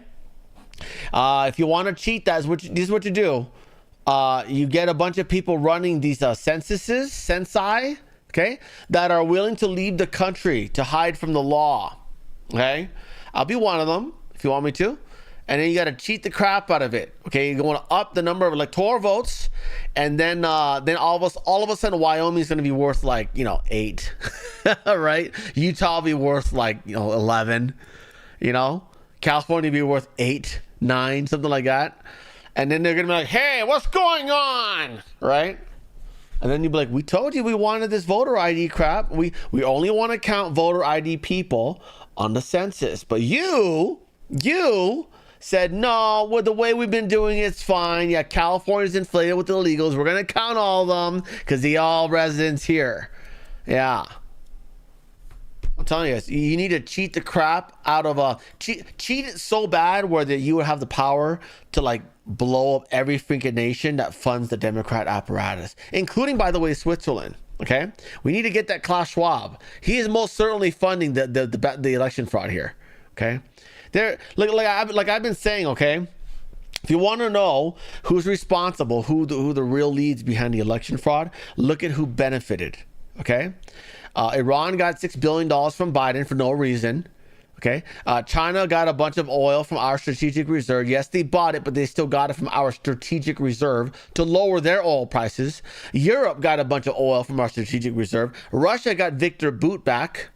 if you want to cheat, this is what you do. You get a bunch of people running these censi, okay, that are willing to leave the country to hide from the law. Okay, I'll be one of them if you want me to. And then you got to cheat the crap out of it. Okay, you're going to up the number of electoral votes, and then all of a sudden Wyoming is going to be worth like 8, right? Utah will be worth like 11, California will be worth 8, 9, something like that. And then they're going to be like, hey, what's going on, right? And then you'll be like, we told you we wanted this voter ID crap. We only want to count voter ID people on the census, but you said, no, with the way we've been doing it's fine. Yeah, California's inflated with illegals. We're going to count all of them because they all residents here. Yeah. I'm telling you, you need to cheat the crap out of cheat it so bad where that you would have the power to like blow up every freaking nation that funds the Democrat apparatus, including, by the way, Switzerland. Okay? We need to get that Klaus Schwab. He is most certainly funding the election fraud here. Okay? Like I've been saying, okay, if you want to know who's responsible, who the real leads behind the election fraud, look at who benefited. Okay, Iran got $6 billion from Biden for no reason. Okay, China got a bunch of oil from our strategic reserve. Yes, they bought it, but they still got it from our strategic reserve to lower their oil prices. Europe got a bunch of oil from our strategic reserve. Russia got Viktor Bout back,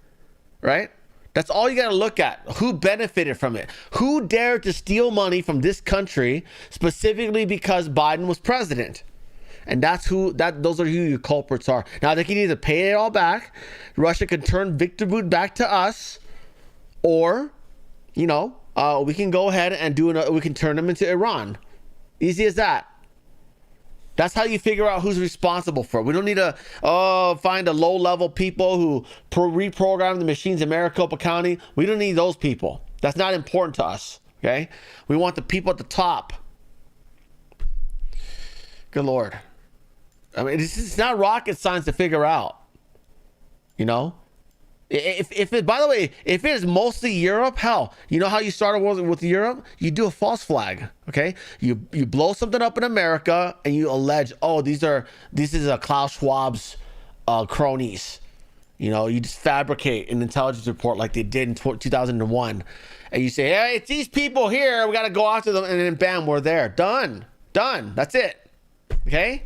right? That's all you got to look at. Who benefited from it? Who dared to steal money from this country specifically because Biden was president? And those are who your culprits are. Now they can either pay it all back, Russia can turn Viktor Bout back to us, or, we can go ahead and we can turn them into Iran. Easy as that. That's how you figure out who's responsible for it. We don't need to find a low-level people who reprogram the machines in Maricopa County. We don't need those people. That's not important to us, okay? We want the people at the top. Good Lord. I mean, it's not rocket science to figure out, If it, by the way, if it is mostly Europe, hell, you know how you start a war with Europe? You do a false flag, okay? You blow something up in America and you allege, this is a Klaus Schwab's cronies. You just fabricate an intelligence report like they did in 2001, and you say, hey, it's these people here. We got to go after them, and then bam, we're there. Done. That's it. Okay.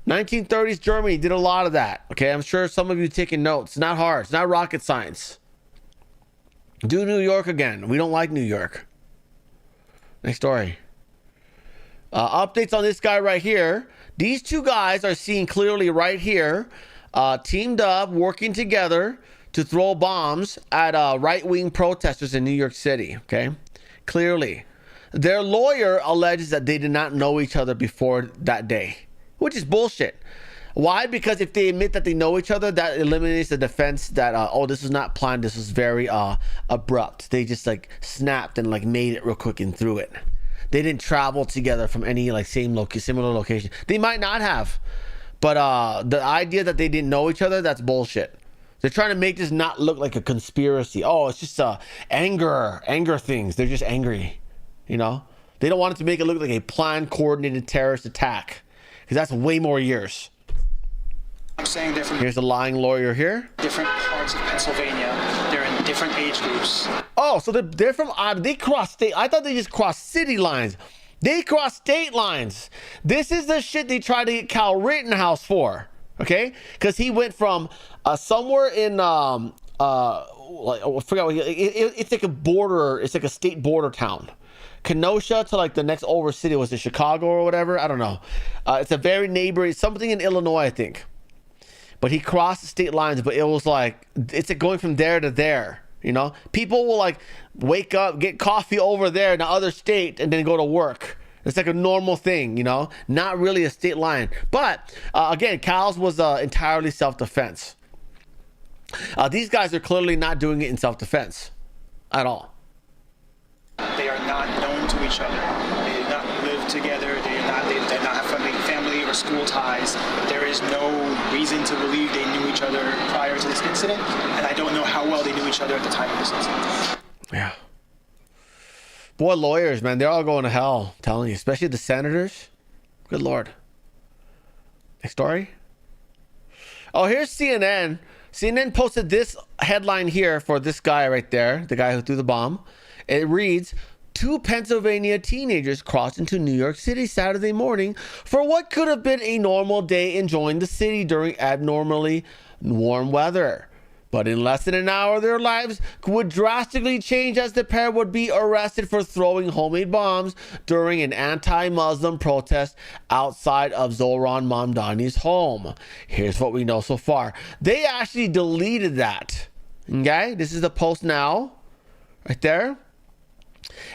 1930s Germany did a lot of that. Okay, I'm sure some of you taking notes. It's not hard. It's not rocket science. Do New York again. We don't like New York. Next story. Updates on this guy right here. These two guys are seen clearly right here, teamed up, working together to throw bombs at right-wing protesters in New York City. Okay, clearly. Their lawyer alleges that they did not know each other before that day, which is bullshit. Why? Because if they admit that they know each other, that eliminates the defense that, this was not planned. This was very abrupt. They just like snapped and like made it real quick and threw it. They didn't travel together from any like similar location. They might not have, but the idea that they didn't know each other, that's bullshit. They're trying to make this not look like a conspiracy. Oh, it's just anger things. They're just angry, They don't want it to make it look like a planned, coordinated terrorist attack. Because that's way more years. I'm saying they're from Here's the lying lawyer here. different parts of Pennsylvania. They're in different age groups. Oh, so they're from, they cross state. I thought they just crossed city lines. They cross state lines. This is the shit they tried to get Kyle Rittenhouse for. Okay? Because he went from somewhere in, like, I forgot what it's like a border. It's like a state border town. Kenosha to like the next over city, was it Chicago or whatever? I don't know. It's a very neighboring, something in Illinois, I think. But he crossed the state lines, but it was like, it's like going from there to there, you know? People will like wake up, get coffee over there in the other state, and then go to work. It's like a normal thing, you know? Not really a state line. But again, Cal's was entirely self-defense. These guys are clearly not doing it in self-defense at all. They are not known to each other. They do not live together. They do not have family or school ties. There is no reason to believe they knew each other prior to this incident, and I don't know how well they knew each other at the time of this incident. Yeah. Boy, lawyers, man, they're all going to hell, I'm telling you, especially the senators. Good Lord. Next story. Oh, here's CNN. CNN posted this headline here for this guy right there, the guy who threw the bomb. It reads, 2 Pennsylvania teenagers crossed into New York City Saturday morning for what could have been a normal day enjoying the city during abnormally warm weather. But in less than an hour, their lives would drastically change as the pair would be arrested for throwing homemade bombs during an anti-Muslim protest outside of Zohran Mamdani's home. Here's what we know so far. They actually deleted that. Okay? This is the post now. Right there.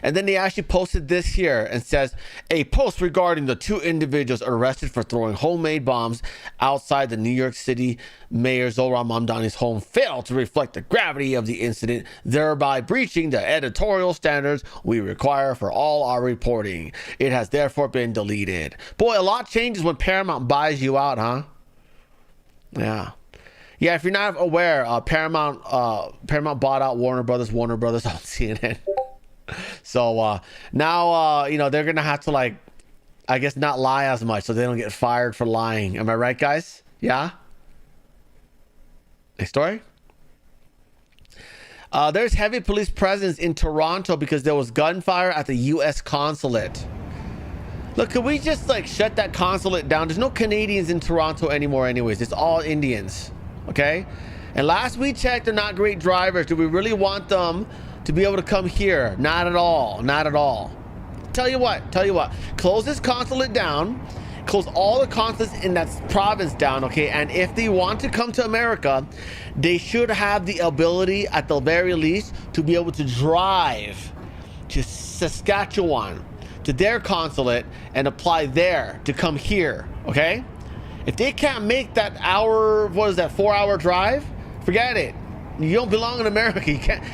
And then they actually posted this here and says, a post regarding the 2 individuals arrested for throwing homemade bombs outside the New York City Mayor Zohran Mamdani's home failed to reflect the gravity of the incident, thereby breaching the editorial standards we require for all our reporting. It has therefore been deleted. Boy, a lot changes when Paramount buys you out, huh? Yeah. Yeah, if you're not aware, Paramount bought out Warner Brothers on CNN. So now, you know, they're going to have to, like, I guess not lie as much so they don't get fired for lying. Am I right, guys? Yeah? Next story. There's heavy police presence in Toronto because there was gunfire at the U.S. consulate. Look, could we just, like, shut that consulate down? There's no Canadians in Toronto anymore anyways. It's all Indians. Okay? And last we checked, they're not great drivers. Do we really want them to be able to come here? Not at all. Not at all. Tell you what. Close this consulate down. Close all the consulates in that province down, okay? And if they want to come to America, they should have the ability, at the very least, to be able to drive to Saskatchewan, to their consulate, and apply there to come here, okay? If they can't make that 4-hour drive, forget it. You don't belong in America.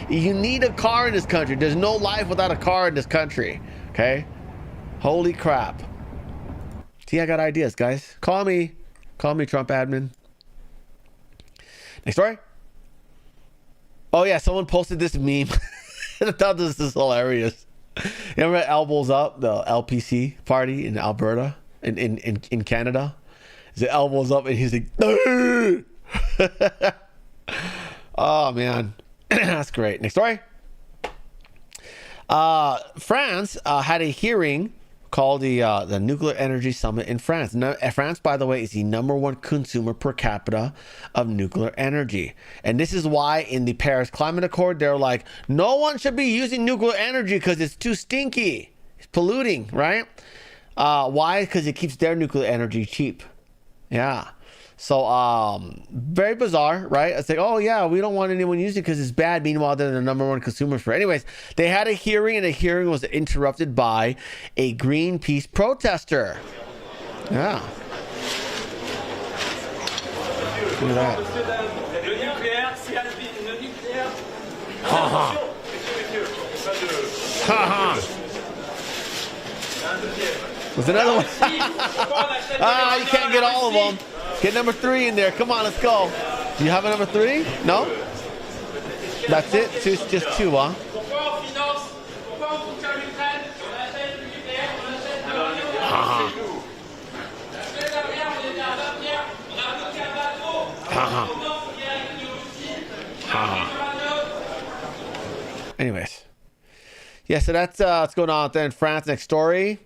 You need a car in this country. There's no life without a car in this country. Okay? Holy crap. See, I got ideas, guys. Call me, Trump admin. Next story. Oh yeah, someone posted this meme. I thought this is hilarious. You remember Elbows Up, the LPC party in Alberta, in Canada? His elbows up and he's like, oh man. That's great. Next story. France had a hearing called the Nuclear Energy Summit in France. Now, France, by the way, is the #1 consumer per capita of nuclear energy. And this is why in the Paris Climate Accord, they're like, no one should be using nuclear energy because it's too stinky. It's polluting, right? Why? Because it keeps their nuclear energy cheap. Yeah. So, very bizarre, right? It's like, oh yeah, we don't want anyone using it because it's bad. Meanwhile, they're the #1 consumers for it. Anyways, they had a hearing and the hearing was interrupted by a Greenpeace protester. Yeah. Look at that. Ha ha. Was another one? You can't get all of them. Get #3 in there. Come on, let's go. Do you have a #3? No? That's it? Just 2, huh? Anyways. Yeah, so that's what's going on there in France. Next story.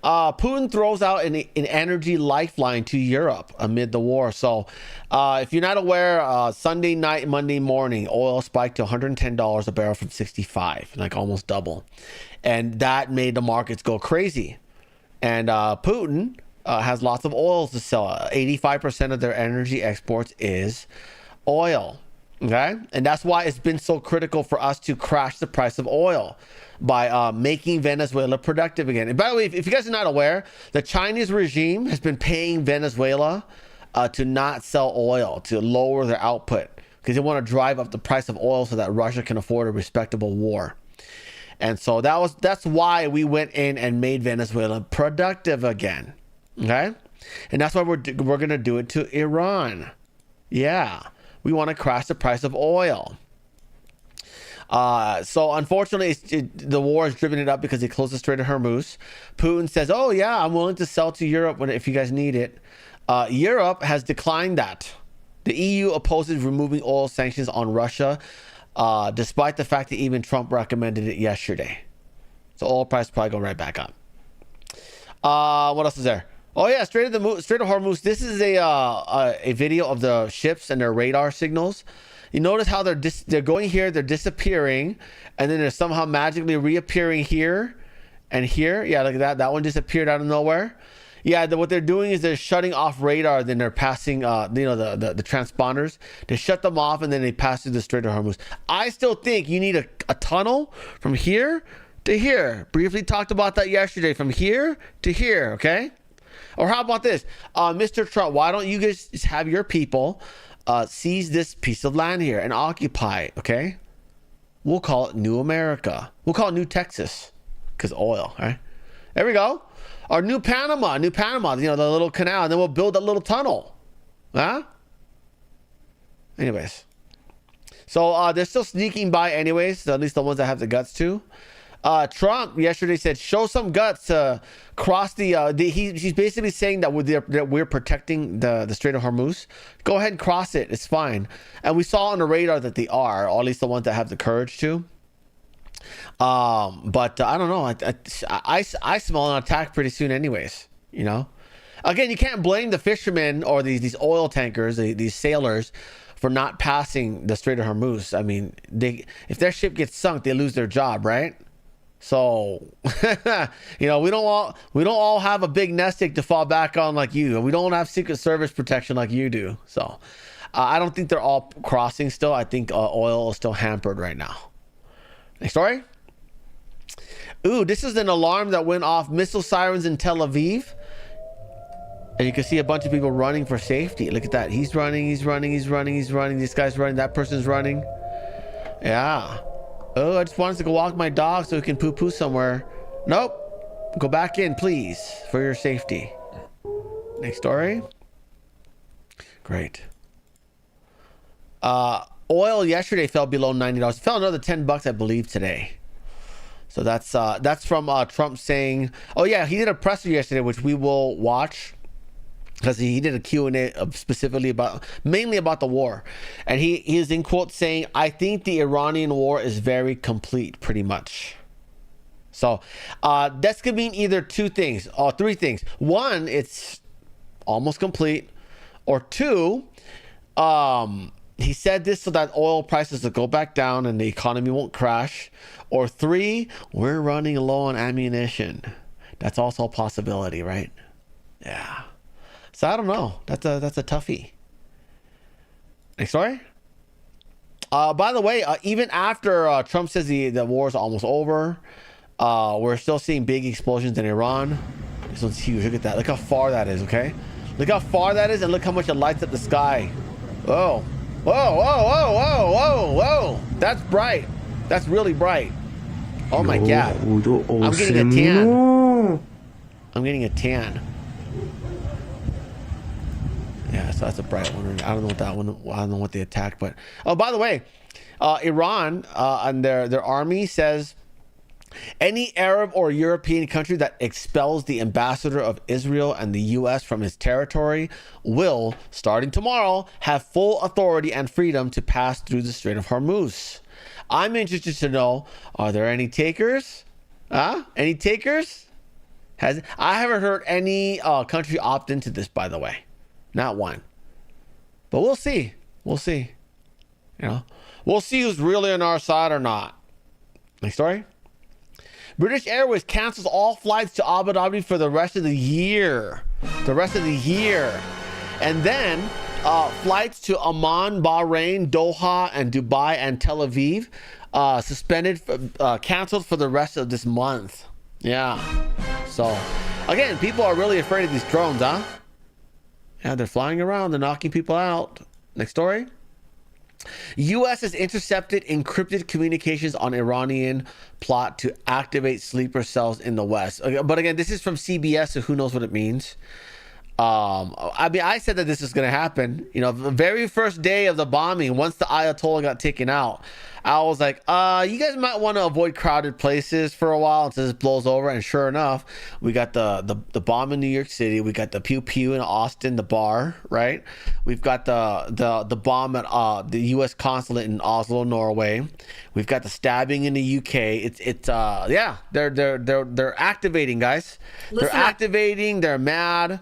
Putin throws out an energy lifeline to Europe amid the war. So if you're not aware, Sunday night, Monday morning, oil spiked to $110 a barrel from 65, like almost double. And that made the markets go crazy. And Putin has lots of oils to sell. 85% of their energy exports is oil. Okay, and that's why it's been so critical for us to crash the price of oil by making Venezuela productive again. And by the way, if you guys are not aware, the Chinese regime has been paying Venezuela to not sell oil, to lower their output, because they want to drive up the price of oil so that Russia can afford a respectable war. And so that's why we went in and made Venezuela productive again. Okay, and that's why we're gonna do it to Iran. Yeah. We want to crash the price of oil. So unfortunately, the war has driven it up because they closed the Strait of Hormuz. Putin says, oh yeah, I'm willing to sell to Europe if you guys need it. Europe has declined that. The EU opposes removing oil sanctions on Russia, despite the fact that even Trump recommended it yesterday. So oil price probably go right back up. What else is there? Oh yeah, Strait of Hormuz. This is a video of the ships and their radar signals. You notice how they're going here, they're disappearing, and then they're somehow magically reappearing here and here. Yeah, look at that. That one disappeared out of nowhere. Yeah, what they're doing is they're shutting off radar. Then they're passing, the transponders. They shut them off, and then they pass through the Strait of Hormuz. I still think you need a tunnel from here to here. Briefly talked about that yesterday. From here to here. Okay. Or how about this? Mr. Trump, why don't you guys have your people seize this piece of land here and occupy, okay? We'll call it New America. We'll call it New Texas because oil, right? There we go. Or New Panama, the little canal. And then we'll build a little tunnel. Huh? Anyways. So they're still sneaking by anyways, at least the ones that have the guts to. Trump yesterday said, show some guts to cross he's basically saying that we're protecting the Strait of Hormuz. Go ahead and cross it. It's fine. And we saw on the radar that they are, or at least the ones that have the courage to. But I don't know. I smell an attack pretty soon anyways, you know. Again, you can't blame the fishermen or these oil tankers, these sailors, for not passing the Strait of Hormuz. I mean, if their ship gets sunk, they lose their job, right? So, you know, we don't all have a big nest egg to fall back on like you. We don't have Secret Service protection like you do. So, I don't think they're all crossing still. I think oil is still hampered right now. Next story. Ooh, this is an alarm that went off. Missile sirens in Tel Aviv. And you can see a bunch of people running for safety. Look at that. He's running. This guy's running. That person's running. Yeah. Oh, I just wanted to go walk my dog so he can poo-poo somewhere. Nope. Go back in, please, for your safety. Next story. Great. Oil yesterday fell below $90. It fell another $10, I believe, today. So that's from Trump saying, oh yeah, he did a presser yesterday, which we will watch. Because he did a Q&A specifically mainly about the war. And he is in quote saying, I think the Iranian war is very complete, pretty much. So that's going to mean either two things or three things. One, it's almost complete. Or two, he said this so that oil prices will go back down and the economy won't crash. Or three, we're running low on ammunition. That's also a possibility, right? Yeah. So I don't know. That's a toughie. Next story. By the way, even after Trump says the war is almost over, we're still seeing big explosions in Iran. This one's huge. Look at that. Look how far that is. Okay. Look how far that is, and look how much it lights up the sky. Whoa, whoa, whoa, whoa, whoa, whoa, whoa. That's bright. That's really bright. Oh my God. I'm getting a tan. I'm getting a tan. Yeah, so that's a bright one. I don't know what that one. I don't know what they attacked, but oh, by the way, Iran and their army says any Arab or European country that expels the ambassador of Israel and the U.S. from his territory will, starting tomorrow, have full authority and freedom to pass through the Strait of Hormuz. I'm interested to know: are there any takers? Any takers? I haven't heard any country opt into this, by the way. Not one. But we'll see. We'll see. You know, we'll see who's really on our side or not. Next story. British Airways cancels all flights to Abu Dhabi for the rest of the year. And then flights to Amman, Bahrain, Doha, and Dubai and Tel Aviv canceled for the rest of this month. Yeah. So, again, people are really afraid of these drones, huh? Yeah, they're flying around. They're knocking people out. Next story. U.S. has intercepted encrypted communications on Iranian plot to activate sleeper cells in the West. But again, this is from CBS, so who knows what it means. I mean, I said that this is going to happen. You know, the very first day of the bombing, once the Ayatollah got taken out, I was like, you guys might want to avoid crowded places for a while until this blows over. And sure enough, we got the bomb in New York City. We got the pew pew in Austin, the bar, right? We've got the bomb at the U.S. consulate in Oslo, Norway. We've got the stabbing in the U.K. They're activating, guys. They're activating. They're mad.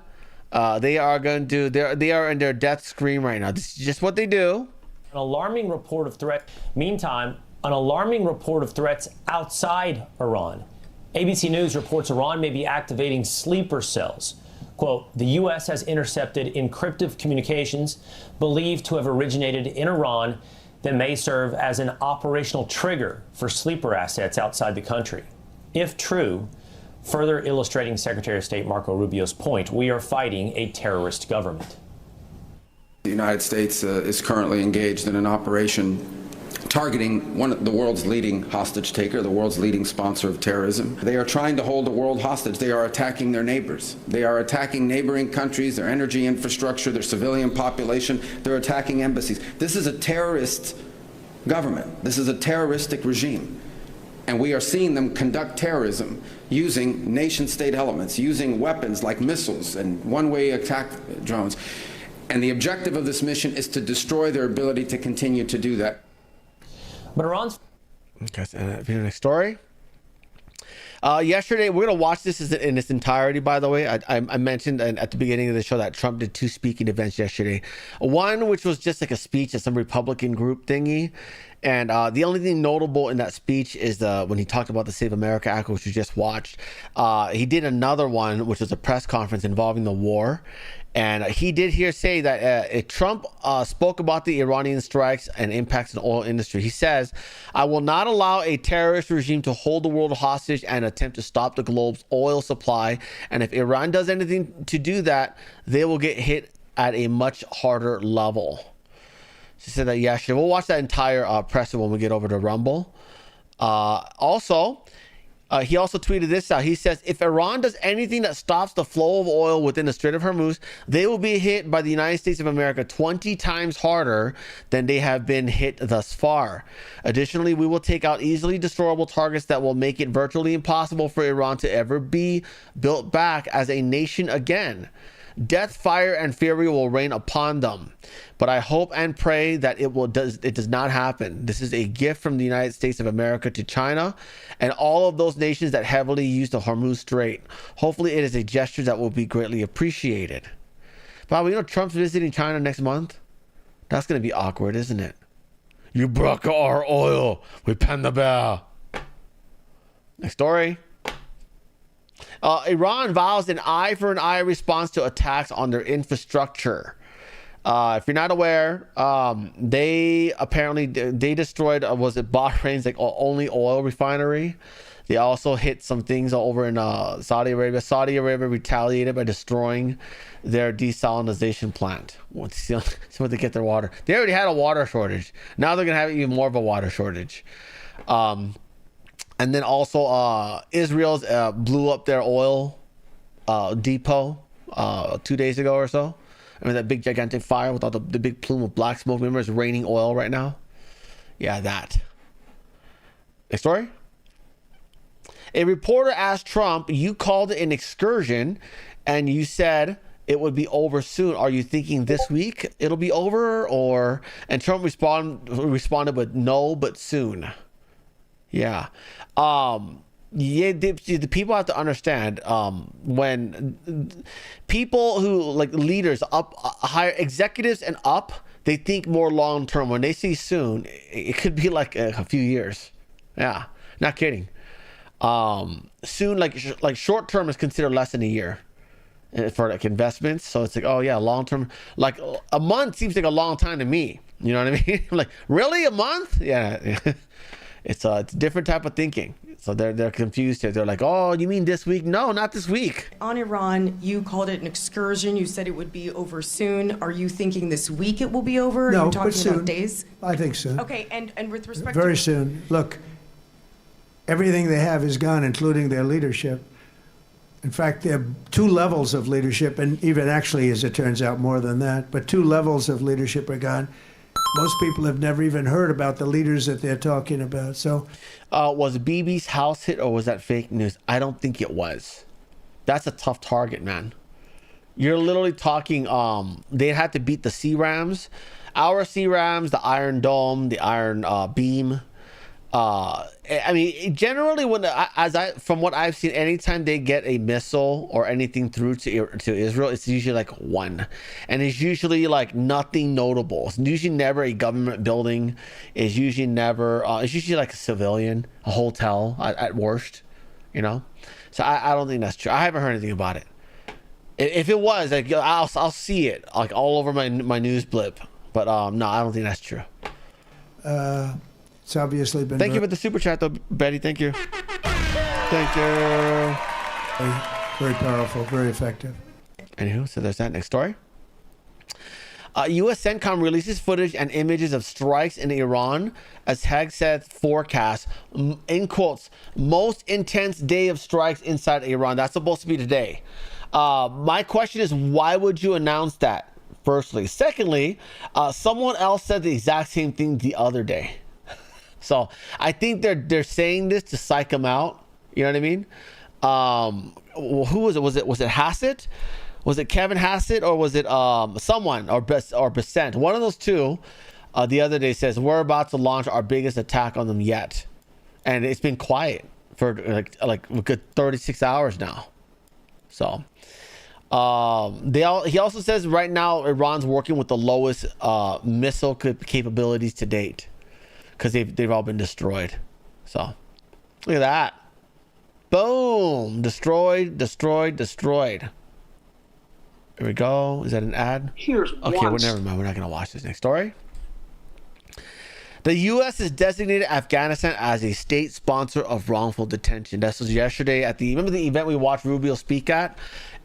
They are in their death scream right now. This is just what they do. An alarming report of threat. Meantime, an alarming report of threats outside Iran. ABC News reports Iran may be activating sleeper cells. Quote, the U.S. has intercepted encrypted communications believed to have originated in Iran that may serve as an operational trigger for sleeper assets outside the country. If true, further illustrating Secretary of State Marco Rubio's point, we are fighting a terrorist government. The United States is currently engaged in an operation targeting the world's leading hostage taker, the world's leading sponsor of terrorism. They are trying to hold the world hostage. They are attacking their neighbors. They are attacking neighboring countries, their energy infrastructure, their civilian population. They're attacking embassies. This is a terrorist government. This is a terroristic regime. And we are seeing them conduct terrorism using nation-state elements, using weapons like missiles and one-way attack drones. And the objective of this mission is to destroy their ability to continue to do that. But Iran's... Okay, next story. Yesterday, we're going to watch this in its entirety, by the way. I mentioned at the beginning of the show that Trump did 2 speaking events yesterday. One, which was just like a speech at some Republican group thingy. And the only thing notable in that speech is when he talked about the Save America Act, which we just watched. He did another one, which was a press conference involving the war. And he did say that Trump spoke about the Iranian strikes and impacts in the oil industry. He says, I will not allow a terrorist regime to hold the world hostage and attempt to stop the globe's oil supply. And if Iran does anything to do that, they will get hit at a much harder level. She said that yesterday. We'll watch that entire presser when we get over to Rumble. He also tweeted this out. He says, if Iran does anything that stops the flow of oil within the Strait of Hormuz, they will be hit by the United States of America 20 times harder than they have been hit thus far. Additionally, we will take out easily destroyable targets that will make it virtually impossible for Iran to ever be built back as a nation again. Death, fire, and fury will rain upon them. But I hope and pray that it does not happen. This is a gift from the United States of America to China and all of those nations that heavily use the Hormuz Strait. Hopefully it is a gesture that will be greatly appreciated. But Trump's visiting China next month? That's going to be awkward, isn't it? You broke our oil. We pen the bear. Next story. Iran vows an eye for an eye response to attacks on their infrastructure. If you're not aware, they destroyed, was it Bahrain's only oil refinery? They also hit some things over in Saudi Arabia. Saudi Arabia retaliated by destroying their desalination plant. See what they get their water. They already had a water shortage. Now they're going to have even more of a water shortage. And then also Israel's blew up their oil depot 2 days ago or so. I mean, that big gigantic fire with all the big plume of black smoke. Remember, it's raining oil right now. Yeah, that. Next story. A reporter asked Trump, you called it an excursion and you said it would be over soon. Are you thinking this week it'll be over? And Trump responded with no, but soon. Yeah. the people have to understand, when people who like leaders up, higher executives and up, they think more long term. When they see soon, it could be like a few years. Yeah, not kidding. Soon, like short term is considered less than a year for like investments. So it's like, oh yeah, long term. Like a month seems like a long time to me. You know what I mean? I'm like, really, a month? Yeah. It's a different type of thinking. So they're confused here. They're like, oh, you mean this week? No, not this week. On Iran, you called it an excursion. You said it would be over soon. Are you thinking this week it will be over? No, Are you talking but soon. about days? I think soon. Okay, and with respect Very to... soon. Look, everything they have is gone, including their leadership. In fact, there are 2 levels of leadership, and even actually, as it turns out, more than that. But 2 levels of leadership are gone. Most people have never even heard about the leaders that they're talking about. So, was Bibi's house hit or was that fake news? I don't think it was. That's a tough target, man. You're literally talking. They had to beat the CRAMs, our CRAMs, the Iron Dome, the Iron Beam. I mean, generally, from what I've seen, anytime they get a missile or anything through to Israel, it's usually like 1, and it's usually like nothing notable. It's usually never a government building. It's usually never. It's usually like a civilian, a hotel at worst. You know, so I don't think that's true. I haven't heard anything about it. If it was, like, I'll see it like all over my news blip. But no, I don't think that's true. it's obviously been... Thank you for the super chat, though, Betty. Thank you. Thank you. Very powerful, very effective. Anywho, so there's that. Next story. U.S. CENTCOM releases footage and images of strikes in Iran as Hegseth forecasts, in quotes, most intense day of strikes inside Iran. That's supposed to be today. My question is, why would you announce that, firstly? Secondly, someone else said the exact same thing the other day. So I think they're saying this to psych them out. You know what I mean? Who was it? Was it Hassett? Was it Kevin Hassett, or was it someone, or Besant? One of those two the other day says, we're about to launch our biggest attack on them yet. And it's been quiet for like a good 36 hours now. So he also says right now Iran's working with the lowest missile capabilities to date, because they've all been destroyed. So look at that. Boom. Destroyed. Here we go. Is that an ad? Here's okay, well, never mind. We're not going to watch this. Next story. The U.S. has designated Afghanistan as a state sponsor of wrongful detention. This was yesterday at remember the event we watched Rubio speak at?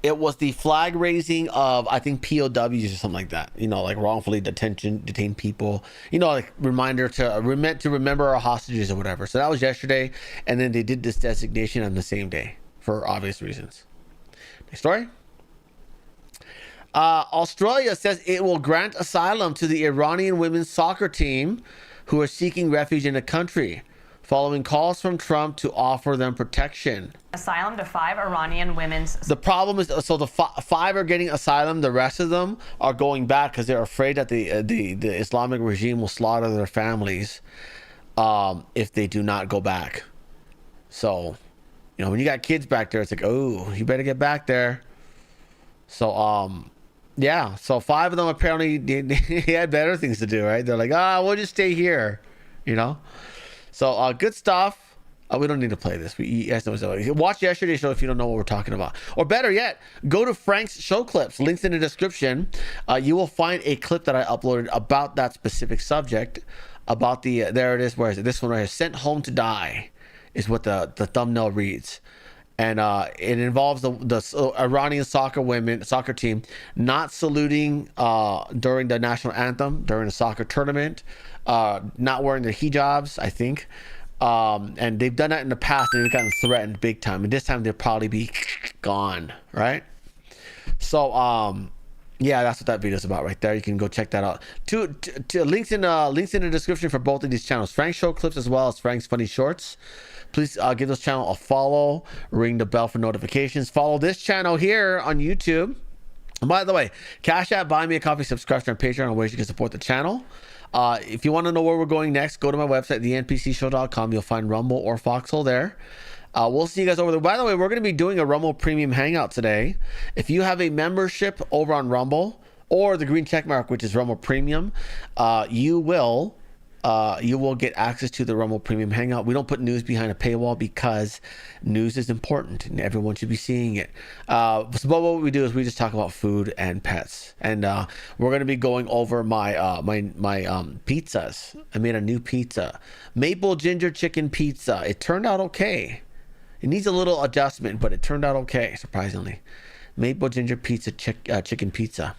It was the flag raising of, I think, POWs or something like that. You know, like wrongfully detained people. You know, like reminder to remember our hostages or whatever. So that was yesterday. And then they did this designation on the same day for obvious reasons. Next story. Australia says it will grant asylum to the Iranian women's soccer team who are seeking refuge in the country, following calls from Trump to offer them protection. Asylum to 5 Iranian women's... The problem is, so the 5 are getting asylum. The rest of them are going back because they're afraid that the Islamic regime will slaughter their families if they do not go back. So, you know, when you got kids back there, it's like, oh, you better get back there. So, yeah, so 5 of them apparently they had better things to do, right? They're like, we'll just stay here, you know? So, good stuff. We don't need to play this. Watch yesterday's show if you don't know what we're talking about. Or better yet, go to Frank's show clips. Links in the description. You will find a clip that I uploaded about that specific subject. About there it is. Where is it? This one right here. Sent home to die is what the thumbnail reads. And it involves the Iranian soccer team not saluting during the national anthem, during the soccer tournament, not wearing their hijabs, I think. And they've done that in the past, and they've gotten threatened big time. And this time they'll probably be gone, right? So, yeah, that's what that video is about right there. You can go check that out. Links in the description for both of these channels. Frank's show clips as well as Frank's funny shorts. Please give this channel a follow. Ring the bell for notifications. Follow this channel here on YouTube. And by the way, Cash App, Buy Me a Coffee, subscribe to our Patreon, ways you can support the channel. If you want to know where we're going next, go to my website, thenpcshow.com. You'll find Rumble or Foxhole there. We'll see you guys over there. By the way, we're going to be doing a Rumble Premium Hangout today. If you have a membership over on Rumble or the green check mark, which is Rumble Premium, you will get access to the Rumble Premium Hangout. We don't put news behind a paywall because news is important and everyone should be seeing it. But what we do is we just talk about food and pets, and we're going to be going over my pizzas. I made a new pizza, maple ginger chicken pizza. It turned out okay. It needs a little adjustment, but it turned out okay, surprisingly. Maple ginger pizza, chicken pizza.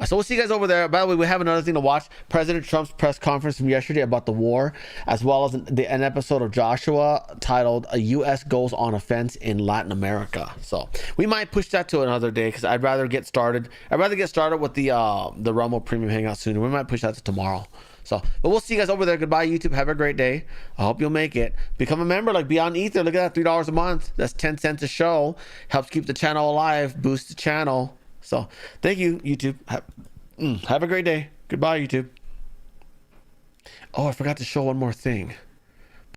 So we'll see you guys over there. By the way, we have another thing to watch. President Trump's press conference from yesterday about the war, as well as an episode of Joshua titled "A U.S. Goes on Offense in Latin America." So we might push that to another day because I'd rather get started. I'd rather get started with the Rumble Premium Hangout sooner. We might push that to tomorrow. So, but we'll see you guys over there. Goodbye, YouTube. Have a great day. I hope you'll make it. Become a member like Beyond Ether. Look at that, $3 a month. That's 10 cents a show. Helps keep the channel alive. Boost the channel. So, thank you, YouTube. Have a great day. Goodbye, YouTube. Oh, I forgot to show one more thing.